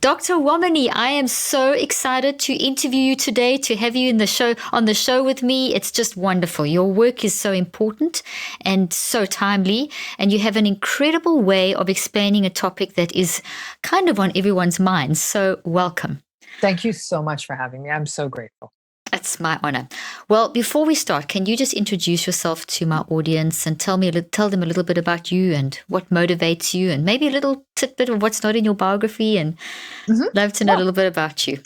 Dr. Womani, I am so excited to interview you today, to have you in the show on the show with me. It's just wonderful. Your work is so important and so timely, and you have an incredible way of explaining a topic that is kind of on everyone's minds. So welcome. Thank you so much for having me. I'm so grateful. It's my honor. Well, before we start, can you just introduce yourself to my audience and tell them a little bit about you and what motivates you, and maybe a little tidbit of what's not in your biography, and love to know a little bit about you.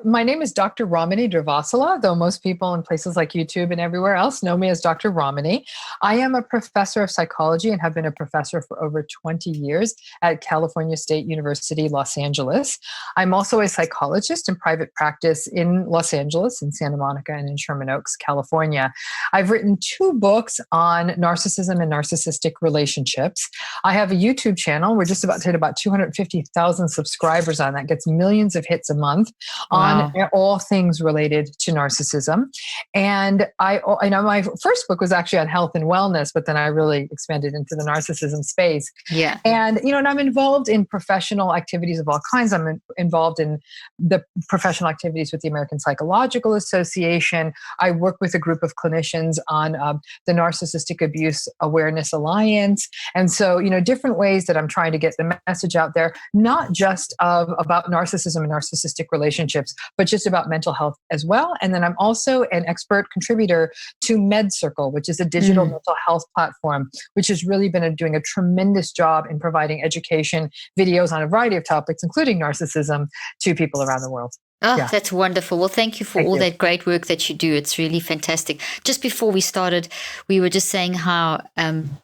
My name is Dr. Ramani Dravasala, though most people in places like YouTube and everywhere else know me as Dr. Ramani. I am a professor of psychology and have been a professor for over 20 years at California State University, Los Angeles. I'm also a psychologist in private practice in Los Angeles, in Santa Monica, and in Sherman Oaks, California. I've written 2 books on narcissism and narcissistic relationships. I have a YouTube channel. We're just about to hit about 250,000 subscribers on that. Gets millions of hits a month. On all things related to narcissism. And I know my first book was actually on health and wellness, but then I really expanded into the narcissism space. Yeah. And I'm involved in professional activities of all kinds. I'm involved in the professional activities with the American Psychological Association. I work with a group of clinicians on the Narcissistic Abuse Awareness Alliance. And so, different ways that I'm trying to get the message out there, not just about narcissism and narcissistic relationships, but just about mental health as well. And then I'm also an expert contributor to MedCircle, which is a digital mental health platform, which has really been doing a tremendous job in providing education videos on a variety of topics, including narcissism, to people around the world. Oh, yeah. That's wonderful. Well, thank you for all that great work that you do. It's really fantastic. Just before we started, we were just saying how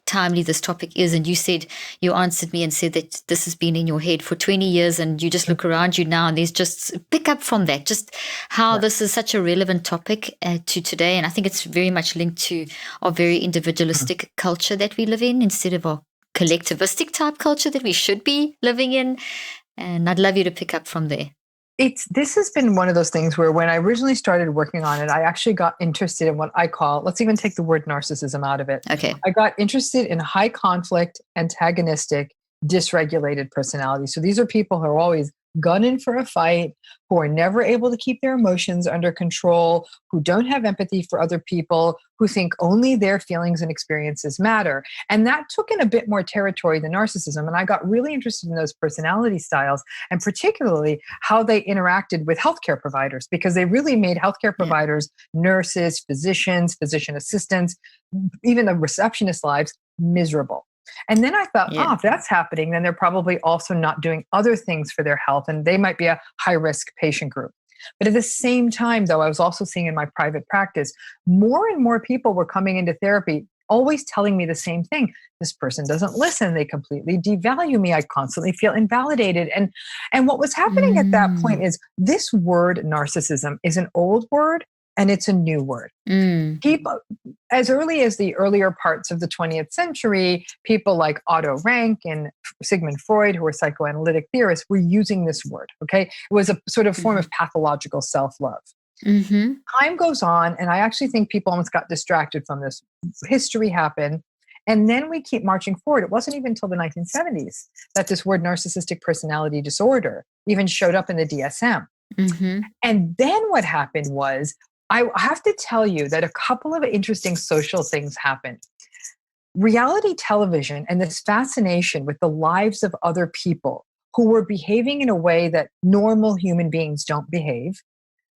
timely this topic is. And you answered me and said that this has been in your head for 20 years, and you just look around you now and there's just pick up from that, just how this is such a relevant topic to today. And I think it's very much linked to our very individualistic culture that we live in, instead of our collectivistic type culture that we should be living in. And I'd love you to pick up from there. This has been one of those things where when I originally started working on it, I actually got interested in what I call, let's even take the word narcissism out of it. Okay. I got interested in high conflict, antagonistic, dysregulated personality. So these are people who are always gunning for a fight, who are never able to keep their emotions under control, who don't have empathy for other people, who think only their feelings and experiences matter. And that took in a bit more territory than narcissism. And I got really interested in those personality styles, and particularly how they interacted with healthcare providers, because they really made healthcare providers, nurses, physicians, physician assistants, even the receptionist lives miserable. And then I thought, if that's happening, then they're probably also not doing other things for their health, and they might be a high-risk patient group. But at the same time, though, I was also seeing in my private practice, more and more people were coming into therapy always telling me the same thing. This person doesn't listen. They completely devalue me. I constantly feel invalidated. And what was happening at that point is this word narcissism is an old word, and it's a new word. People, as early as the earlier parts of the 20th century, people like Otto Rank and Sigmund Freud, who were psychoanalytic theorists, were using this word. Okay, it was a sort of form of pathological self-love. Time goes on, and I actually think people almost got distracted from this. History happened, and then we keep marching forward. It wasn't even until the 1970s that this word narcissistic personality disorder even showed up in the DSM. And then what happened was, I have to tell you that a couple of interesting social things happened. Reality television and this fascination with the lives of other people who were behaving in a way that normal human beings don't behave.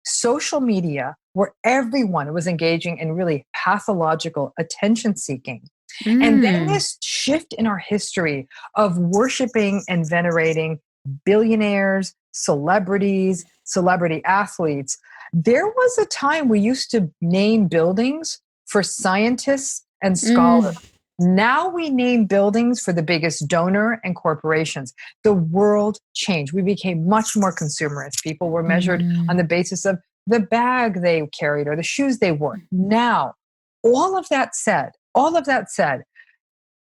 Social media, where everyone was engaging in really pathological attention seeking. And then this shift in our history of worshiping and venerating billionaires, celebrities, celebrity athletes. There was a time we used to name buildings for scientists and scholars. Now we name buildings for the biggest donor and corporations. The world changed. We became much more consumerist. People were measured on the basis of the bag they carried or the shoes they wore. Now, all of that said,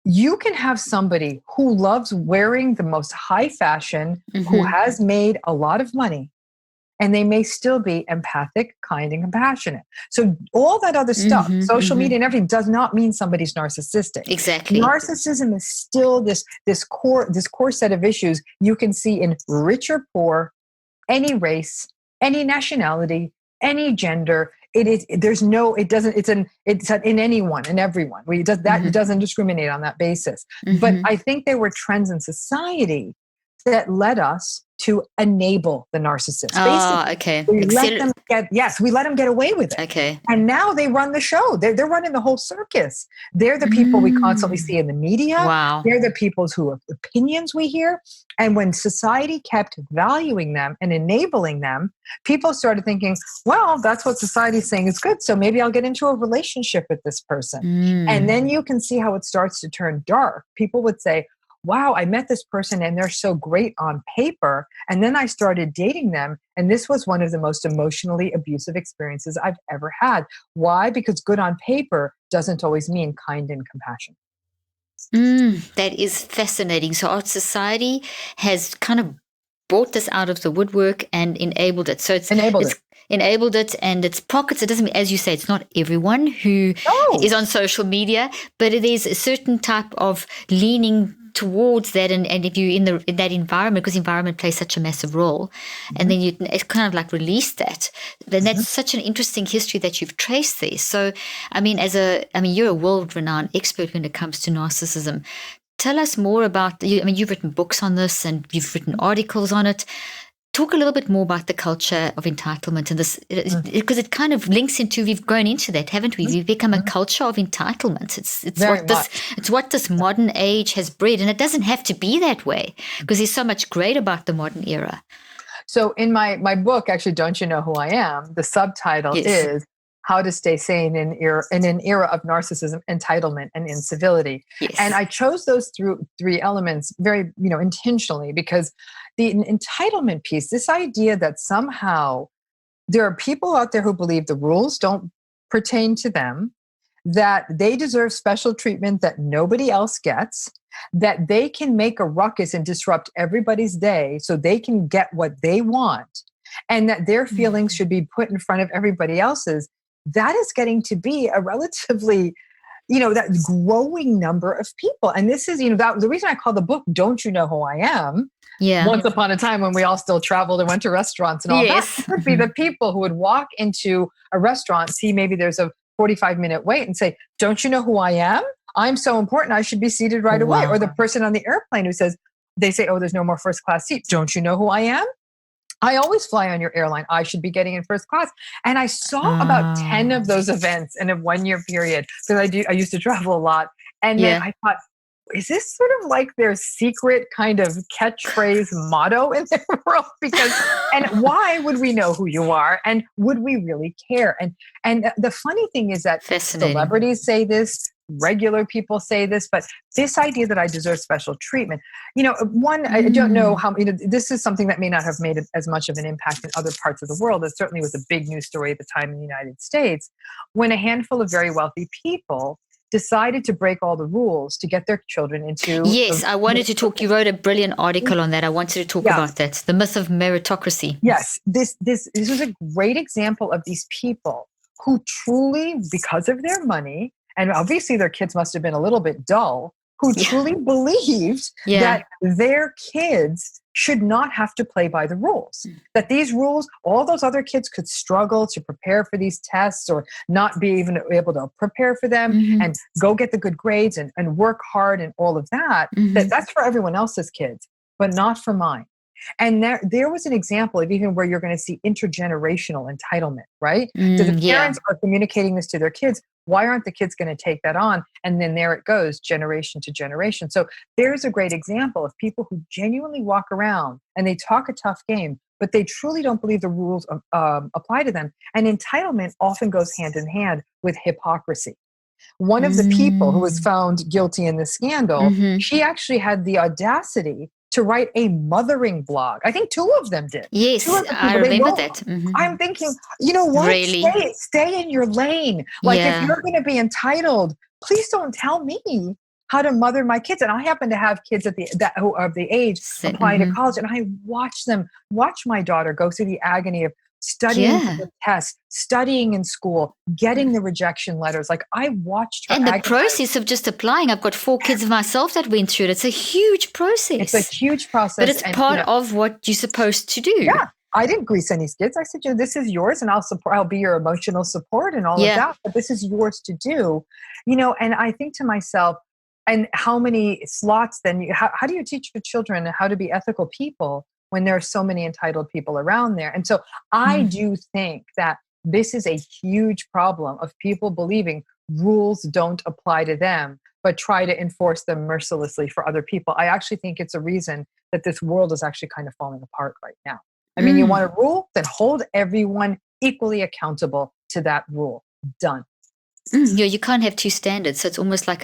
you can have somebody who loves wearing the most high fashion, who has made a lot of money, and they may still be empathic, kind, and compassionate. So all that other stuff, social media and everything, does not mean somebody's narcissistic. Exactly. Narcissism is still this core set of issues you can see in rich or poor, any race, any nationality, any gender. It's in anyone and everyone. It doesn't discriminate on that basis. But I think there were trends in society that led us to enable the narcissist. Okay. We let them get away with it. Okay. And now they run the show. They're running the whole circus. They're the people we constantly see in the media. Wow. They're the people's opinions we hear. And when society kept valuing them and enabling them, people started thinking, well, that's what society's saying is good. So maybe I'll get into a relationship with this person. And then you can see how it starts to turn dark. People would say, wow, I met this person and they're so great on paper. And then I started dating them. And this was one of the most emotionally abusive experiences I've ever had. Why? Because good on paper doesn't always mean kind and compassionate. That is fascinating. So our society has kind of brought this out of the woodwork and enabled it. So it's enabled it and it's pockets. It doesn't, as you say, it's not everyone who is on social media, but it is a certain type of leaning towards that. And if you're in that environment, because environment plays such a massive role, and then it's kind of like release that, then that's such an interesting history that you've traced there. So, you're a world-renowned expert when it comes to narcissism. Tell us more about, you've written books on this and you've written articles on it. Talk a little bit more about the culture of entitlement and this, because it kind of links into, we've grown into that, haven't we? We've become a culture of entitlement. It's what this modern age has bred, and it doesn't have to be that way because there's so much great about the modern era. So in my book, actually, Don't You Know Who I Am? The subtitle is How to Stay Sane in an Era of Narcissism, Entitlement, and Incivility. Yes. And I chose those three elements very, intentionally, because the entitlement piece, this idea that somehow there are people out there who believe the rules don't pertain to them, that they deserve special treatment that nobody else gets, that they can make a ruckus and disrupt everybody's day so they can get what they want, and that their feelings should be put in front of everybody else's. That is getting to be a relatively, that growing number of people. And this is, the reason I call the book Don't You Know Who I Am? Yeah. Once upon a time when we all still traveled and went to restaurants and all that, it would be the people who would walk into a restaurant, see maybe there's a 45-minute wait and say, don't you know who I am? I'm so important. I should be seated right away. Or the person on the airplane who says, they say, oh, there's no more first class seats. Don't you know who I am? I always fly on your airline. I should be getting in first class. And I saw about 10 of those events in a 1-year period, because I used to travel a lot. And then I thought, is this sort of like their secret kind of catchphrase motto in their world? And why would we know who you are? And would we really care? And the funny thing is that celebrities say this, regular people say this, but this idea that I deserve special treatment, I don't know how, this is something that may not have made as much of an impact in other parts of the world. It certainly was a big news story at the time in the United States, when a handful of very wealthy people decided to break all the rules to get their children into... Yes, I wanted to talk. You wrote a brilliant article on that. I wanted to talk about that. The myth of meritocracy. Yes, this was a great example of these people who truly, because of their money, and obviously their kids must have been a little bit dull, who truly believed that their kids should not have to play by the rules. That these rules, all those other kids could struggle to prepare for these tests or not be even able to prepare for them and go get the good grades and work hard and all of that. That's for everyone else's kids, but not for mine. And there was an example of even where you're going to see intergenerational entitlement, right? So the parents are communicating this to their kids. Why aren't the kids going to take that on? And then there it goes, generation to generation. So there's a great example of people who genuinely walk around and they talk a tough game, but they truly don't believe the rules apply to them. And entitlement often goes hand in hand with hypocrisy. One of the people who was found guilty in the scandal, she actually had the audacity to write a mothering blog. I think 2 of them did. Yes, I remember that. I'm thinking, you know what? Really? Stay in your lane. Like if you're going to be entitled, please don't tell me how to mother my kids. And I happen to have kids who are of the age applying to college, and I watch my daughter go through the agony of studying for the test, studying in school, getting the rejection letters. Like, I watched her. And the process of just applying. I've got 4 kids of myself that went through it. It's a huge process. It's a huge process. But it's part of what you're supposed to do. Yeah. I didn't grease any skids. I said, this is yours, and I'll be your emotional support and all of that. But this is yours to do, and I think to myself, and how many slots then how do you teach your children how to be ethical people when there are so many entitled people around there? And so I do think that this is a huge problem of people believing rules don't apply to them, but try to enforce them mercilessly for other people. I actually think it's a reason that this world is actually kind of falling apart right now. I mean, you want a rule, then hold everyone equally accountable to that rule. Done. Yeah, you can't have 2 standards. So it's almost like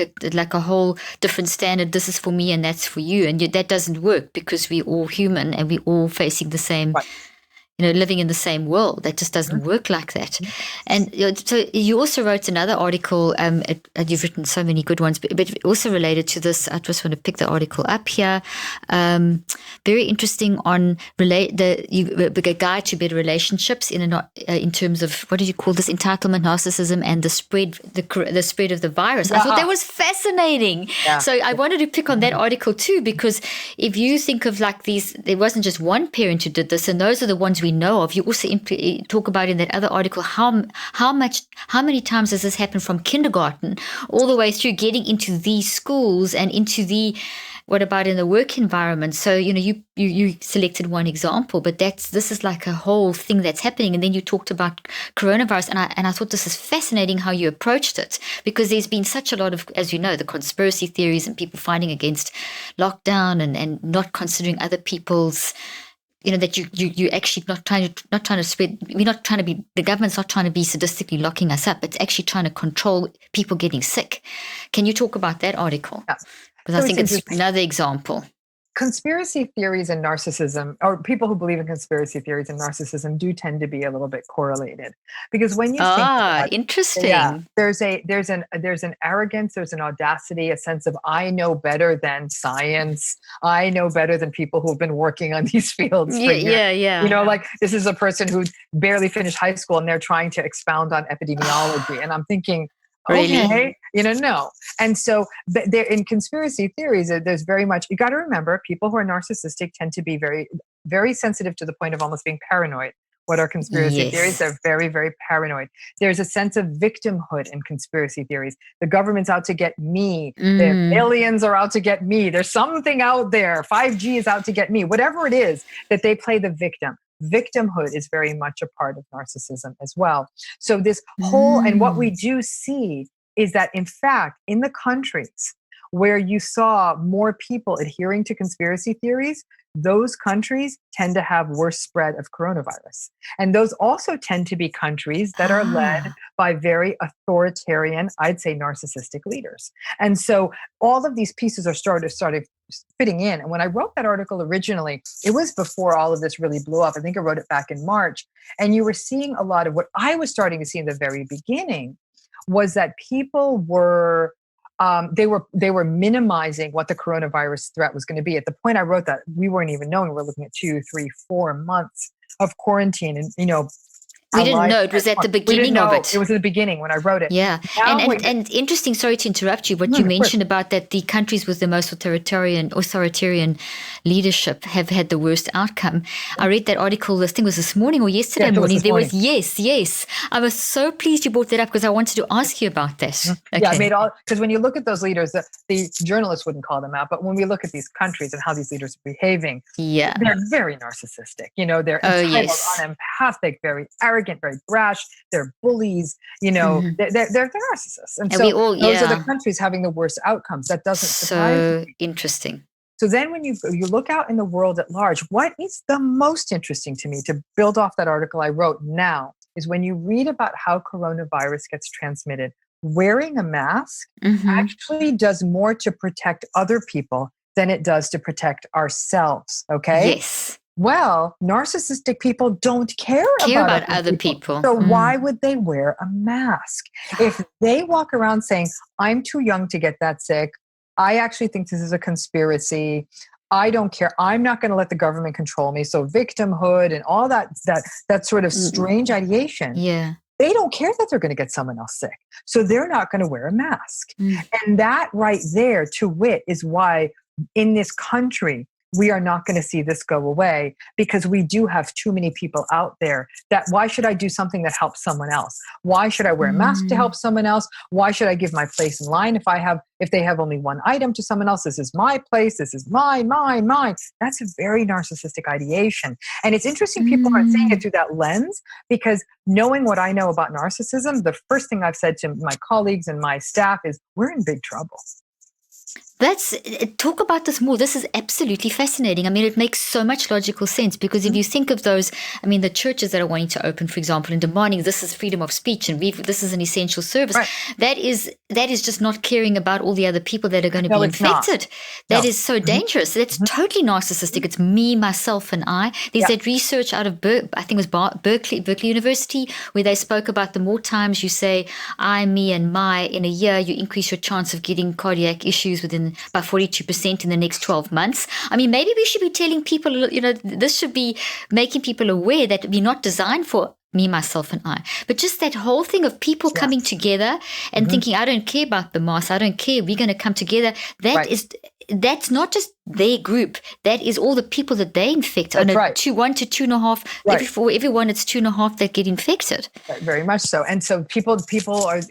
a whole different standard. This is for me and that's for you. And that doesn't work because we're all human and we're all facing the same, living in the same world. That just doesn't work like that. And so you also wrote another article, you've written so many good ones, but also related to this. I just want to pick the article up here. Very interesting on a guide to better relationships in terms of, what did you call this, entitlement, narcissism, and the spread of the virus. I thought that was fascinating. Yeah. So I wanted to pick on that article too, because if you think of like these, there wasn't just one parent who did this, and those are the ones we know of. You also talk about in that other article how many times has this happened from kindergarten all the way through getting into these schools and into what about in the work environment? So you selected one example, but this is like a whole thing that's happening. And then you talked about coronavirus, and I thought this is fascinating how you approached it, because there's been such a lot of, as you know, the conspiracy theories and people fighting against lockdown and not considering other people's. That you actually not trying to spread. We're not trying to be. The government's not trying to be sadistically locking us up. It's actually trying to control people getting sick. Can you talk about that article? Yeah. Because I think it's another example. Conspiracy theories and narcissism, or people who believe in conspiracy theories and narcissism, do tend to be a little bit correlated, because when you think about interesting, there's an arrogance, there's an audacity, a sense of I know better than science, I know better than people who've been working on these fields. Like this is a person who barely finished high school and they're trying to expound on epidemiology, and I'm thinking. Really? Okay, no. And so there in conspiracy theories, there's very much, you got to remember, people who are narcissistic tend to be very, very sensitive to the point of almost being paranoid. What are conspiracy theories? They're very, very paranoid. There's a sense of victimhood in conspiracy theories. The government's out to get me. The aliens are out to get me. There's something out there. 5G is out to get me. Whatever it is, that they play the victim. Victimhood is very much a part of narcissism as well. So this whole, and what we do see is that, in fact, in the countries where you saw more people adhering to conspiracy theories, those countries tend to have worse spread of coronavirus. And those also tend to be countries that are led by very authoritarian, I'd say narcissistic leaders. And so all of these pieces are started fitting in. And when I wrote that article originally, it was before all of this really blew up. I think I wrote it back in March. And you were seeing a lot of what I was starting to see in the very beginning was that people were they were minimizing what the coronavirus threat was going to be. At the point I wrote that, we weren't even knowing. We're looking at 2, 3, 4 months of quarantine, and we didn't know. It was at the beginning of it. It was at the beginning when I wrote it. Yeah. And interesting, sorry to interrupt you, what you mentioned about that the countries with the most authoritarian leadership have had the worst outcome. I read that article, this thing was this morning or yesterday morning. Yes. I was so pleased you brought that up because I wanted to ask you about that. Okay. Yeah, because when you look at those leaders, the journalists wouldn't call them out, but when we look at these countries and how these leaders are behaving, they're very narcissistic. They're entitled, unempathic, very arrogant, very brash. They're bullies. They're narcissists, and so those are the countries having the worst outcomes. That doesn't surprise me. Interesting. So then, when you look out in the world at large, what is the most interesting to me, to build off that article I wrote now, is when you read about how coronavirus gets transmitted. Wearing a mask actually does more to protect other people than it does to protect ourselves. Okay. Yes. Well, narcissistic people don't care about other people. So why would they wear a mask? If they walk around saying, I'm too young to get that sick, I actually think this is a conspiracy. I don't care. I'm not going to let the government control me. So victimhood and all that sort of strange ideation. Yeah. They don't care that they're going to get someone else sick. So they're not going to wear a mask. And that right there, to wit, is why in this country, we are not going to see this go away, because we do have too many people out there that, why should I do something that helps someone else? Why should I wear a mask to help someone else? Why should I give my place in line if they have only one item to someone else? This is my place. This is mine. That's a very narcissistic ideation. And it's interesting people aren't saying it through that lens, because knowing what I know about narcissism, the first thing I've said to my colleagues and my staff is, we're in big trouble. Talk about this more. This is absolutely fascinating. I mean, it makes so much logical sense, because if you think of those, I mean, the churches that are wanting to open, for example, and demanding this is freedom of speech and this is an essential service, right. that is just not caring about all the other people that are going to be infected. That is so dangerous. That's totally narcissistic. It's me, myself, and I. There's that research out of I think it was Berkeley University, where they spoke about the more times you say I, me, and my in a year, you increase your chance of getting cardiac issues by 42% in the next 12 months. I mean, maybe we should be telling people, this should be making people aware that we're not designed for me, myself, and I. But just that whole thing of people coming together and thinking, I don't care about the mass, I don't care, we're going to come together. That's not just their group. That is all the people that they infect. That's on a right. 1 to 2.5. For everyone, it's 2.5 that get infected. Very much so. And so people are,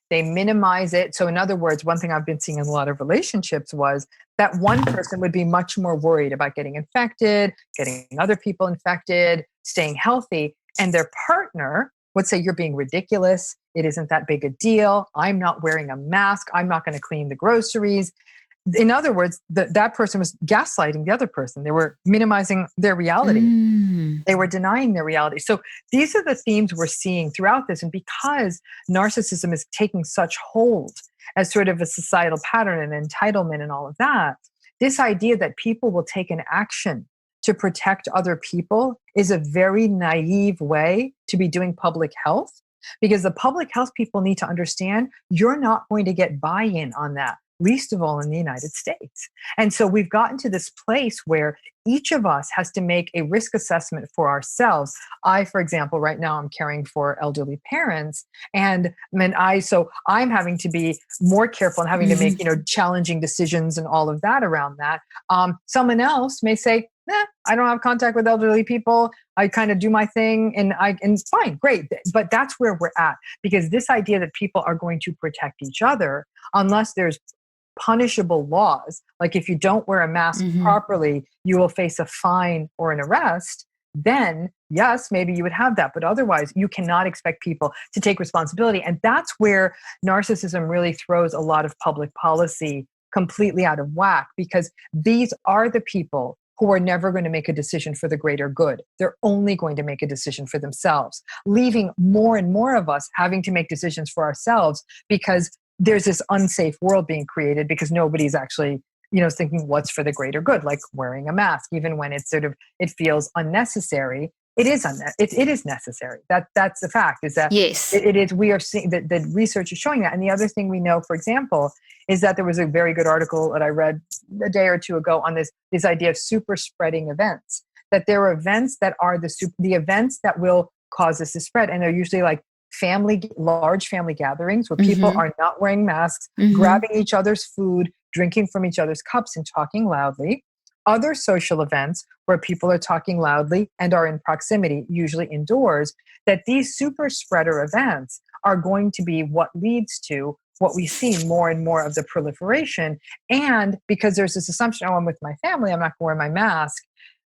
they minimize it. So in other words, one thing I've been seeing in a lot of relationships was that one person would be much more worried about getting infected, getting other people infected, staying healthy. And their partner would say, you're being ridiculous. It isn't that big a deal. I'm not wearing a mask. I'm not going to clean the groceries. In other words, that person was gaslighting the other person. They were minimizing their reality. They were denying their reality. So these are the themes we're seeing throughout this. And because narcissism is taking such hold as sort of a societal pattern and entitlement and all of that, this idea that people will take an action to protect other people is a very naive way to be doing public health, because the public health people need to understand you're not going to get buy-in on that, least of all in the United States. And so we've gotten to this place where each of us has to make a risk assessment for ourselves. I, for example, right now I'm caring for elderly parents, and so I'm having to be more careful and having to make, challenging decisions and all of that around that. Someone else may say, I don't have contact with elderly people. I kind of do my thing and fine, great. But that's where we're at, because this idea that people are going to protect each other, unless there's punishable laws, like if you don't wear a mask properly, you will face a fine or an arrest, then yes, maybe you would have that. But otherwise, you cannot expect people to take responsibility. And that's where narcissism really throws a lot of public policy completely out of whack, because these are the people who are never going to make a decision for the greater good. They're only going to make a decision for themselves, leaving more and more of us having to make decisions for ourselves, because there's this unsafe world being created because nobody's actually, thinking what's for the greater good, like wearing a mask, even when it's it feels unnecessary. It is necessary. That's the fact, is that yes, it is. We are seeing that the research is showing that. And the other thing we know, for example, is that there was a very good article that I read a day or two ago on this idea of super spreading events, that there are events that are the events that will cause this to spread. And they're usually like large family gatherings where people are not wearing masks, grabbing each other's food, drinking from each other's cups and talking loudly. Other social events where people are talking loudly and are in proximity, usually indoors, that these super spreader events are going to be what leads to what we see more and more of the proliferation. And because there's this assumption, I'm with my family, I'm not going to wear my mask,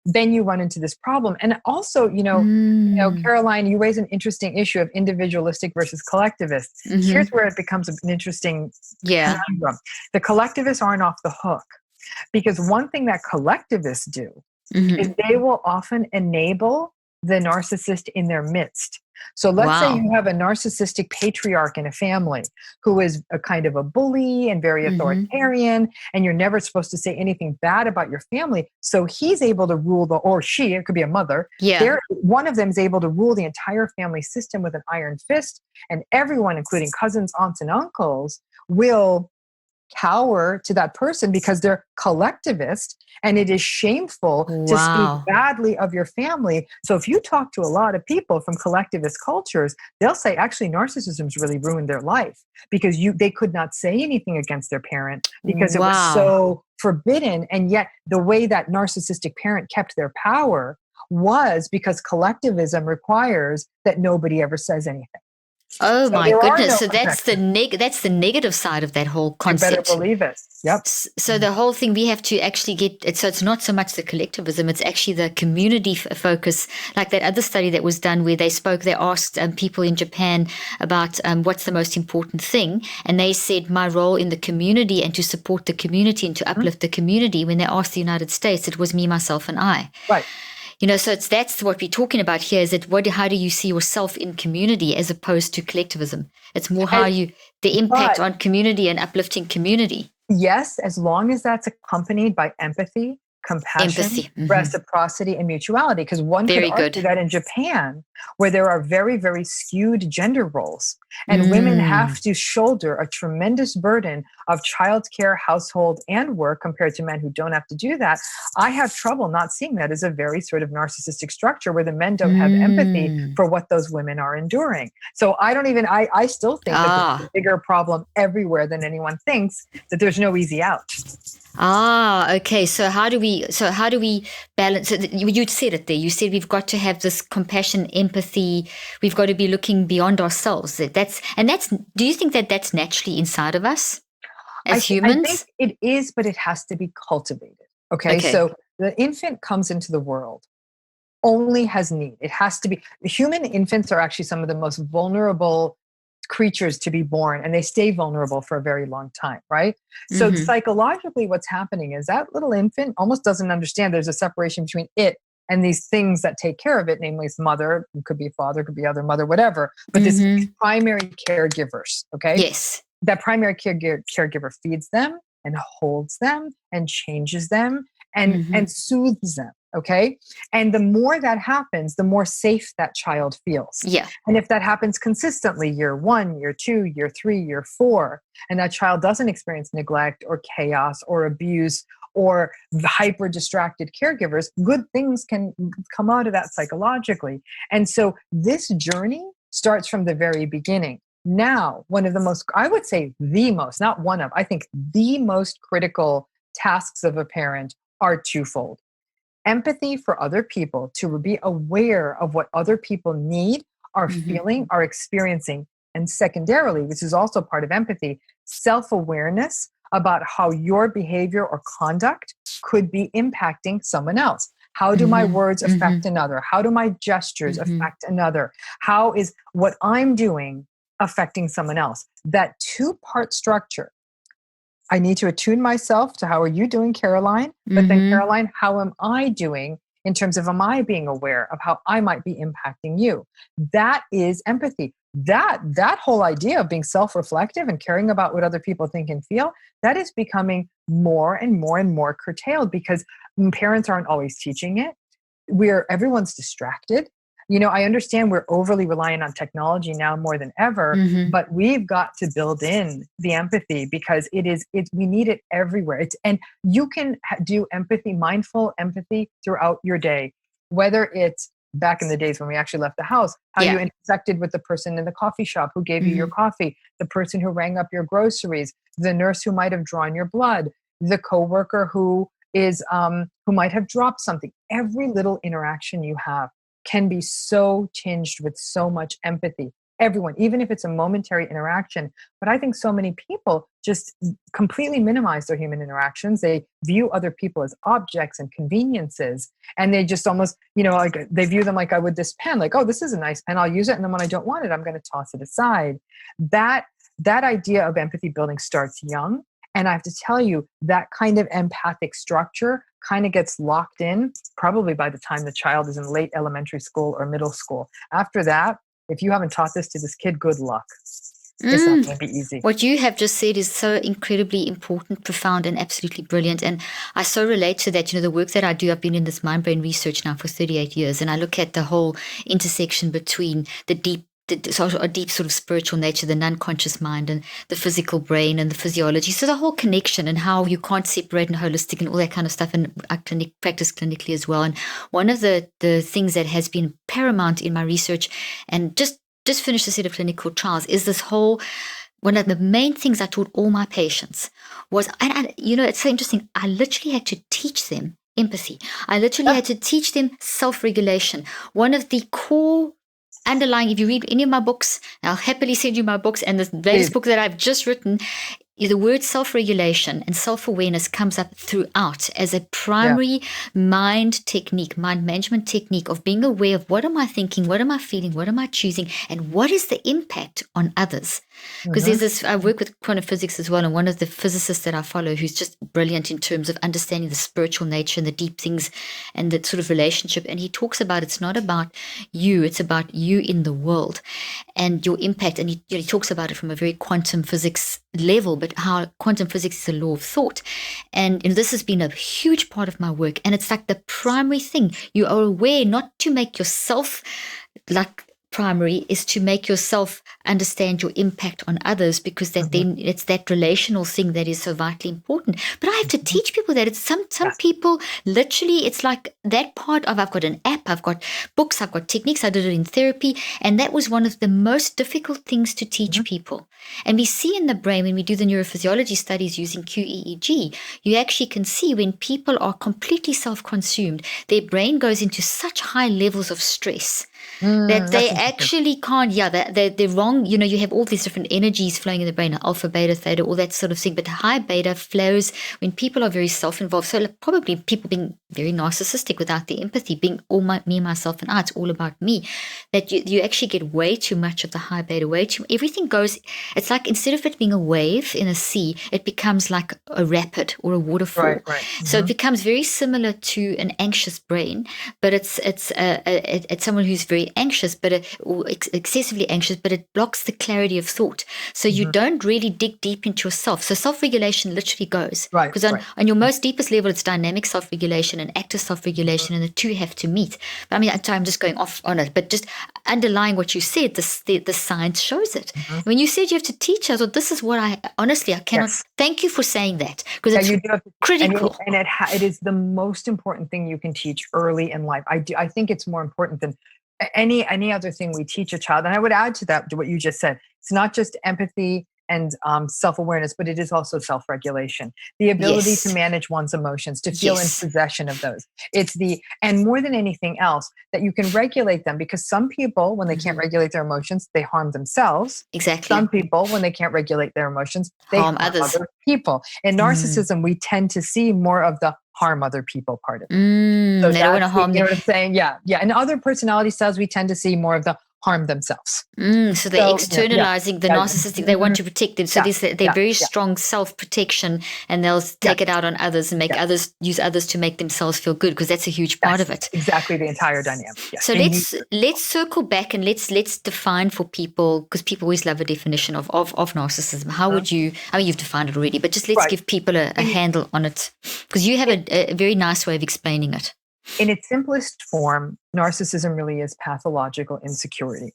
then you run into this problem. And also, Caroline, you raise an interesting issue of individualistic versus collectivist. Here's where it becomes an interesting conundrum. The collectivists aren't off the hook, because one thing that collectivists do is they will often enable the narcissist in their midst. So let's say you have a narcissistic patriarch in a family who is a kind of a bully and very authoritarian, and you're never supposed to say anything bad about your family. So he's able to rule or she, it could be a mother. Yeah. One of them is able to rule the entire family system with an iron fist, and everyone, including cousins, aunts, and uncles, will cower to that person because they're collectivist, and it is shameful to speak Wow. badly of your family. So if you talk to a lot of people from collectivist cultures, they'll say actually narcissism's really ruined their life because they could not say anything against their parent because it was Wow. so forbidden. And yet the way that narcissistic parent kept their power was because collectivism requires that nobody ever says anything. Oh So my there are goodness. no So that's the protections. that's the negative side of that whole You better concept. believe it. Yep. So the whole thing we have to actually get it. So it's not so much the collectivism, it's actually the community focus. Like that other study that was done where they asked people in Japan about what's the most important thing. And they said, my role in the community and to support the community and to uplift the community. When they asked the United States, it was me, myself, and I. Right. So that's what we're talking about here is that how do you see yourself in community as opposed to collectivism? It's more the impact on community and uplifting community. Yes, as long as that's accompanied by empathy, compassion, reciprocity, and mutuality. Because one Very could argue good. that in Japan, where there are very, very skewed gender roles, and women have to shoulder a tremendous burden of childcare, household, and work compared to men who don't have to do that. I have trouble not seeing that as a very sort of narcissistic structure where the men don't have empathy for what those women are enduring. So I still think that there's a bigger problem everywhere than anyone thinks, that there's no easy out. Okay. So how do we balance it? You said it there. You said we've got to have this compassion, empathy. We've got to be looking beyond ourselves. Do you think that that's naturally inside of us as humans? I think it is, but it has to be cultivated. Okay. So the infant comes into the world, only has need. It has to be. Human infants are actually some of the most vulnerable creatures to be born, and they stay vulnerable for a very long time, right? So psychologically what's happening is that little infant almost doesn't understand there's a separation between it and these things that take care of it, namely its mother, it could be father, could be other mother, whatever, but these primary caregivers. Okay. Yes. That primary caregiver feeds them and holds them and changes them and soothes them. Okay. And the more that happens, the more safe that child feels. Yeah. And if that happens consistently, year 1, year 2, year 3, year 4, and that child doesn't experience neglect or chaos or abuse or hyper distracted caregivers, good things can come out of that psychologically. And so this journey starts from the very beginning. Now, one of the most, I would say the most, not one of, I think the most critical tasks of a parent are twofold. Empathy for other people, to be aware of what other people need, are feeling, are experiencing. And secondarily, which is also part of empathy, self-awareness about how your behavior or conduct could be impacting someone else. How do my words affect another? How do my gestures affect another? How is what I'm doing affecting someone else? That two-part structure. I need to attune myself to how are you doing, Caroline? But then, Caroline, how am I doing in terms of am I being aware of how I might be impacting you? That is empathy. That whole idea of being self-reflective and caring about what other people think and feel, that is becoming more and more and more curtailed because parents aren't always teaching it. Everyone's distracted. I understand we're overly reliant on technology now more than ever, but we've got to build in the empathy because we need it everywhere. And you can do empathy, mindful empathy throughout your day, whether it's back in the days when we actually left the house, how you intersected with the person in the coffee shop who gave you your coffee, the person who rang up your groceries, the nurse who might have drawn your blood, the coworker who might have dropped something. Every little interaction you have can be so tinged with so much empathy. Everyone, even if it's a momentary interaction. But I think so many people just completely minimize their human interactions. They view other people as objects and conveniences. And they just almost, like they view them like I would this pen, like, oh, this is a nice pen, I'll use it. And then when I don't want it, I'm going to toss it aside. That idea of empathy building starts young. And I have to tell you, that kind of empathic structure kind of gets locked in probably by the time the child is in late elementary school or middle school. After that, if you haven't taught this to this kid, good luck. It's not going to be easy. What you have just said is so incredibly important, profound, and absolutely brilliant. And I so relate to that. The work that I do, I've been in this mind-brain research now for 38 years, and I look at the whole intersection between the deep a deep sort of spiritual nature, the non-conscious mind and the physical brain and the physiology. So the whole connection and how you can't separate and holistic and all that kind of stuff. And I practice clinically as well. And one of the things that has been paramount in my research and just finished a set of clinical trials is this whole, one of the main things I taught all my patients was, and it's so interesting, I literally had to teach them empathy. I literally had to teach them self-regulation. One of the core underlying, if you read any of my books, I'll happily send you my books, and the latest book that I've just written, the word self-regulation and self-awareness comes up throughout as a primary mind management technique of being aware of what am I thinking, what am I feeling, what am I choosing, and what is the impact on others. Because there's this, I work with quantum physics as well, and one of the physicists that I follow who's just brilliant in terms of understanding the spiritual nature and the deep things and the sort of relationship, and he talks about it's not about you, it's about you in the world and your impact. And he talks about it from a very quantum physics level, but how quantum physics is a law of thought. And this has been a huge part of my work, and it's like the primary thing. You are aware not to make yourself like primary, is to make yourself understand your impact on others, because that then it's that relational thing that is so vitally important. But I have to teach people that it's some people literally, it's like that part of, I've got an app, I've got books, I've got techniques, I did it in therapy, and that was one of the most difficult things to teach people. And we see in the brain, when we do the neurophysiology studies using QEEG, you actually can see when people are completely self-consumed, their brain goes into such high levels of stress that they actually can't, they're wrong. You have all these different energies flowing in the brain, alpha, beta, theta, all that sort of thing. But the high beta flows when people are very self-involved. So probably people being very narcissistic without the empathy, being all me, myself, and I, it's all about me, that you actually get way too much of the high beta, everything goes, it's like instead of it being a wave in a sea, it becomes like a rapid or a waterfall. Right. So it becomes very similar to an anxious brain, but it's someone who's very anxious, or excessively anxious, but it blocks the clarity of thought. So you don't really dig deep into yourself. So self-regulation literally goes. Because on your most deepest level, it's dynamic self-regulation and active self-regulation, and the two have to meet. But I mean, I'm just going off on it, but just underlying what you said, the science shows it. When you said you have to teach, I thought this is what I cannot. Thank you for saying that, because it's critical. And it is the most important thing you can teach early in life. I think it's more important than any other thing we teach a child. And I would add to that, to what you just said, it's not just empathy and self-awareness, but it is also self-regulation, the ability to manage one's emotions, to feel in possession of those. And more than anything else, that you can regulate them, because some people, when they can't regulate their emotions, they harm themselves. Exactly. Some people, when they can't regulate their emotions, they harm other people. In narcissism, we tend to see more of the harm other people part of it. So they don't want to harm them. You know what I'm saying? Yeah. In other personality styles, we tend to see more of the harm themselves. So they're externalizing the narcissistic. They want to protect them. So they're very strong self-protection, and they'll take it out on others and use others to make themselves feel good, because that's a huge part of it. Exactly, the entire dynamic. Yes. So let's circle back and let's define for people, because people always love a definition of narcissism. How would you? I mean, you've defined it already, but just let's give people a handle on it, because you have a very nice way of explaining it. In its simplest form, narcissism really is pathological insecurity.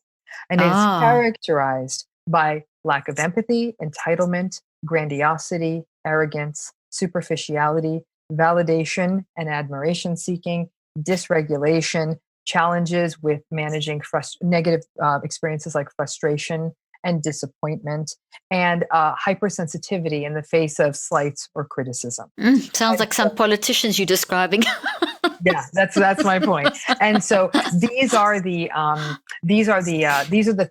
And it's characterized by lack of empathy, entitlement, grandiosity, arrogance, superficiality, validation and admiration seeking, dysregulation, challenges with managing negative experiences like frustration and disappointment, and hypersensitivity in the face of slights or criticism. Sounds like some politicians you're describing. Yeah, that's my point. And so these are the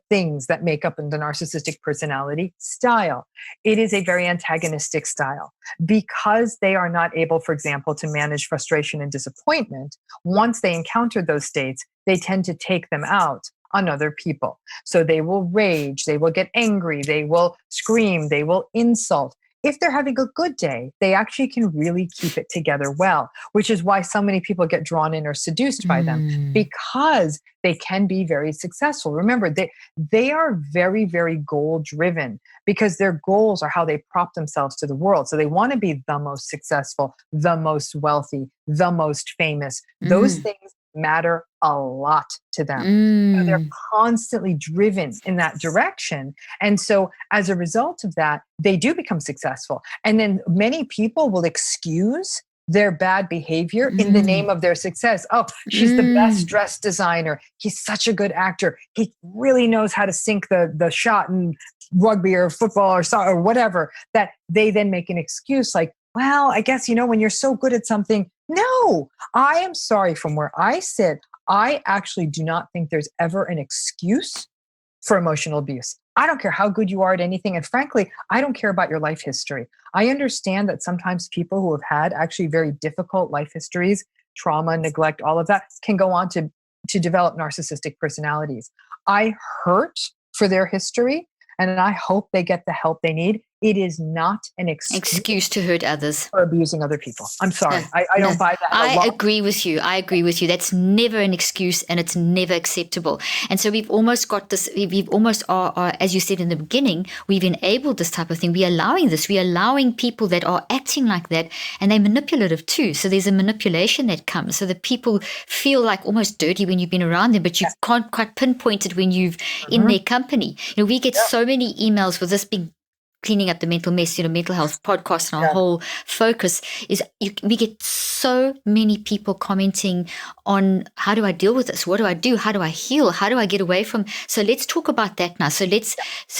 things that make up the narcissistic personality style. It is a very antagonistic style, because they are not able, for example, to manage frustration and disappointment. Once they encounter those states, they tend to take them out on other people. So they will rage, they will get angry, they will scream, they will insult. If they're having a good day, they actually can really keep it together well, which is why so many people get drawn in or seduced by them, because they can be very successful. Remember, they are very, very goal-driven, because their goals are how they prop themselves to the world. So they want to be the most successful, the most wealthy, the most famous. Those things matter a lot to them. So they're Mm. constantly driven in that direction. And so as a result of that, they do become successful. And then many people will excuse their bad behavior in the name Mm. of their success. Oh, she's the best Mm. dressed designer. He's such a good actor. He really knows how to sink the shot in rugby or football or soccer or whatever, that they then make an excuse like, well, I guess, when you're so good at something. No, I am sorry, from where I sit, I actually do not think there's ever an excuse for emotional abuse. I don't care how good you are at anything. And frankly, I don't care about your life history. I understand that sometimes people who have had actually very difficult life histories, trauma, neglect, all of that, can go on to develop narcissistic personalities. I hurt for their history, and I hope they get the help they need. It is not an Excuse to hurt others. for abusing other people. I'm sorry. No, I no. don't buy that. I agree with you. I agree with you. That's never an excuse, and it's never acceptable. And so we've almost got this, we've almost are, as you said in the beginning, we've enabled this type of thing. We're allowing this. We're allowing people that are acting like that, and they're manipulative too. So there's a manipulation that comes. So that people feel like almost dirty when you've been around them, but you can't quite pinpoint it when you've in their company. We get so many emails with this big cleaning up the mental mess, mental health podcast, and our whole focus is we get so many people commenting on how do I deal with this? What do I do? How do I heal? How do I get away from? So let's talk about that now. So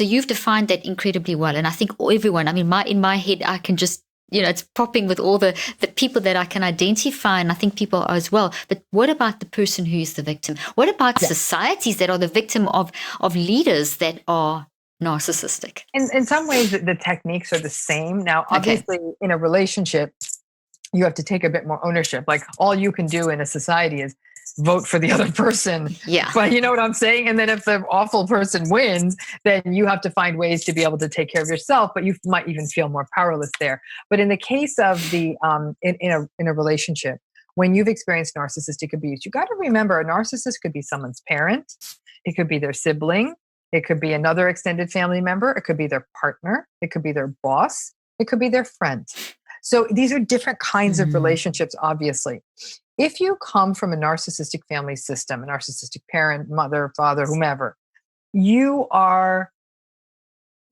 you've defined that incredibly well. And I think everyone, in my head, I can just, it's popping with all the people that I can identify, and I think people are as well. But what about the person who is the victim? What about societies that are the victim of leaders that are narcissistic? In some ways, the techniques are the same. Now, obviously, in a relationship, you have to take a bit more ownership. Like, all you can do in a society is vote for the other person. Yeah. But you know what I'm saying? And then if the awful person wins, then you have to find ways to be able to take care of yourself, but you might even feel more powerless there. But in the case of the in a relationship, when you've experienced narcissistic abuse, you got to remember a narcissist could be someone's parent, it could be their sibling, it could be another extended family member, it could be their partner, it could be their boss, it could be their friend. So these are different kinds of relationships, obviously. If you come from a narcissistic family system, a narcissistic parent, mother, father, whomever, you are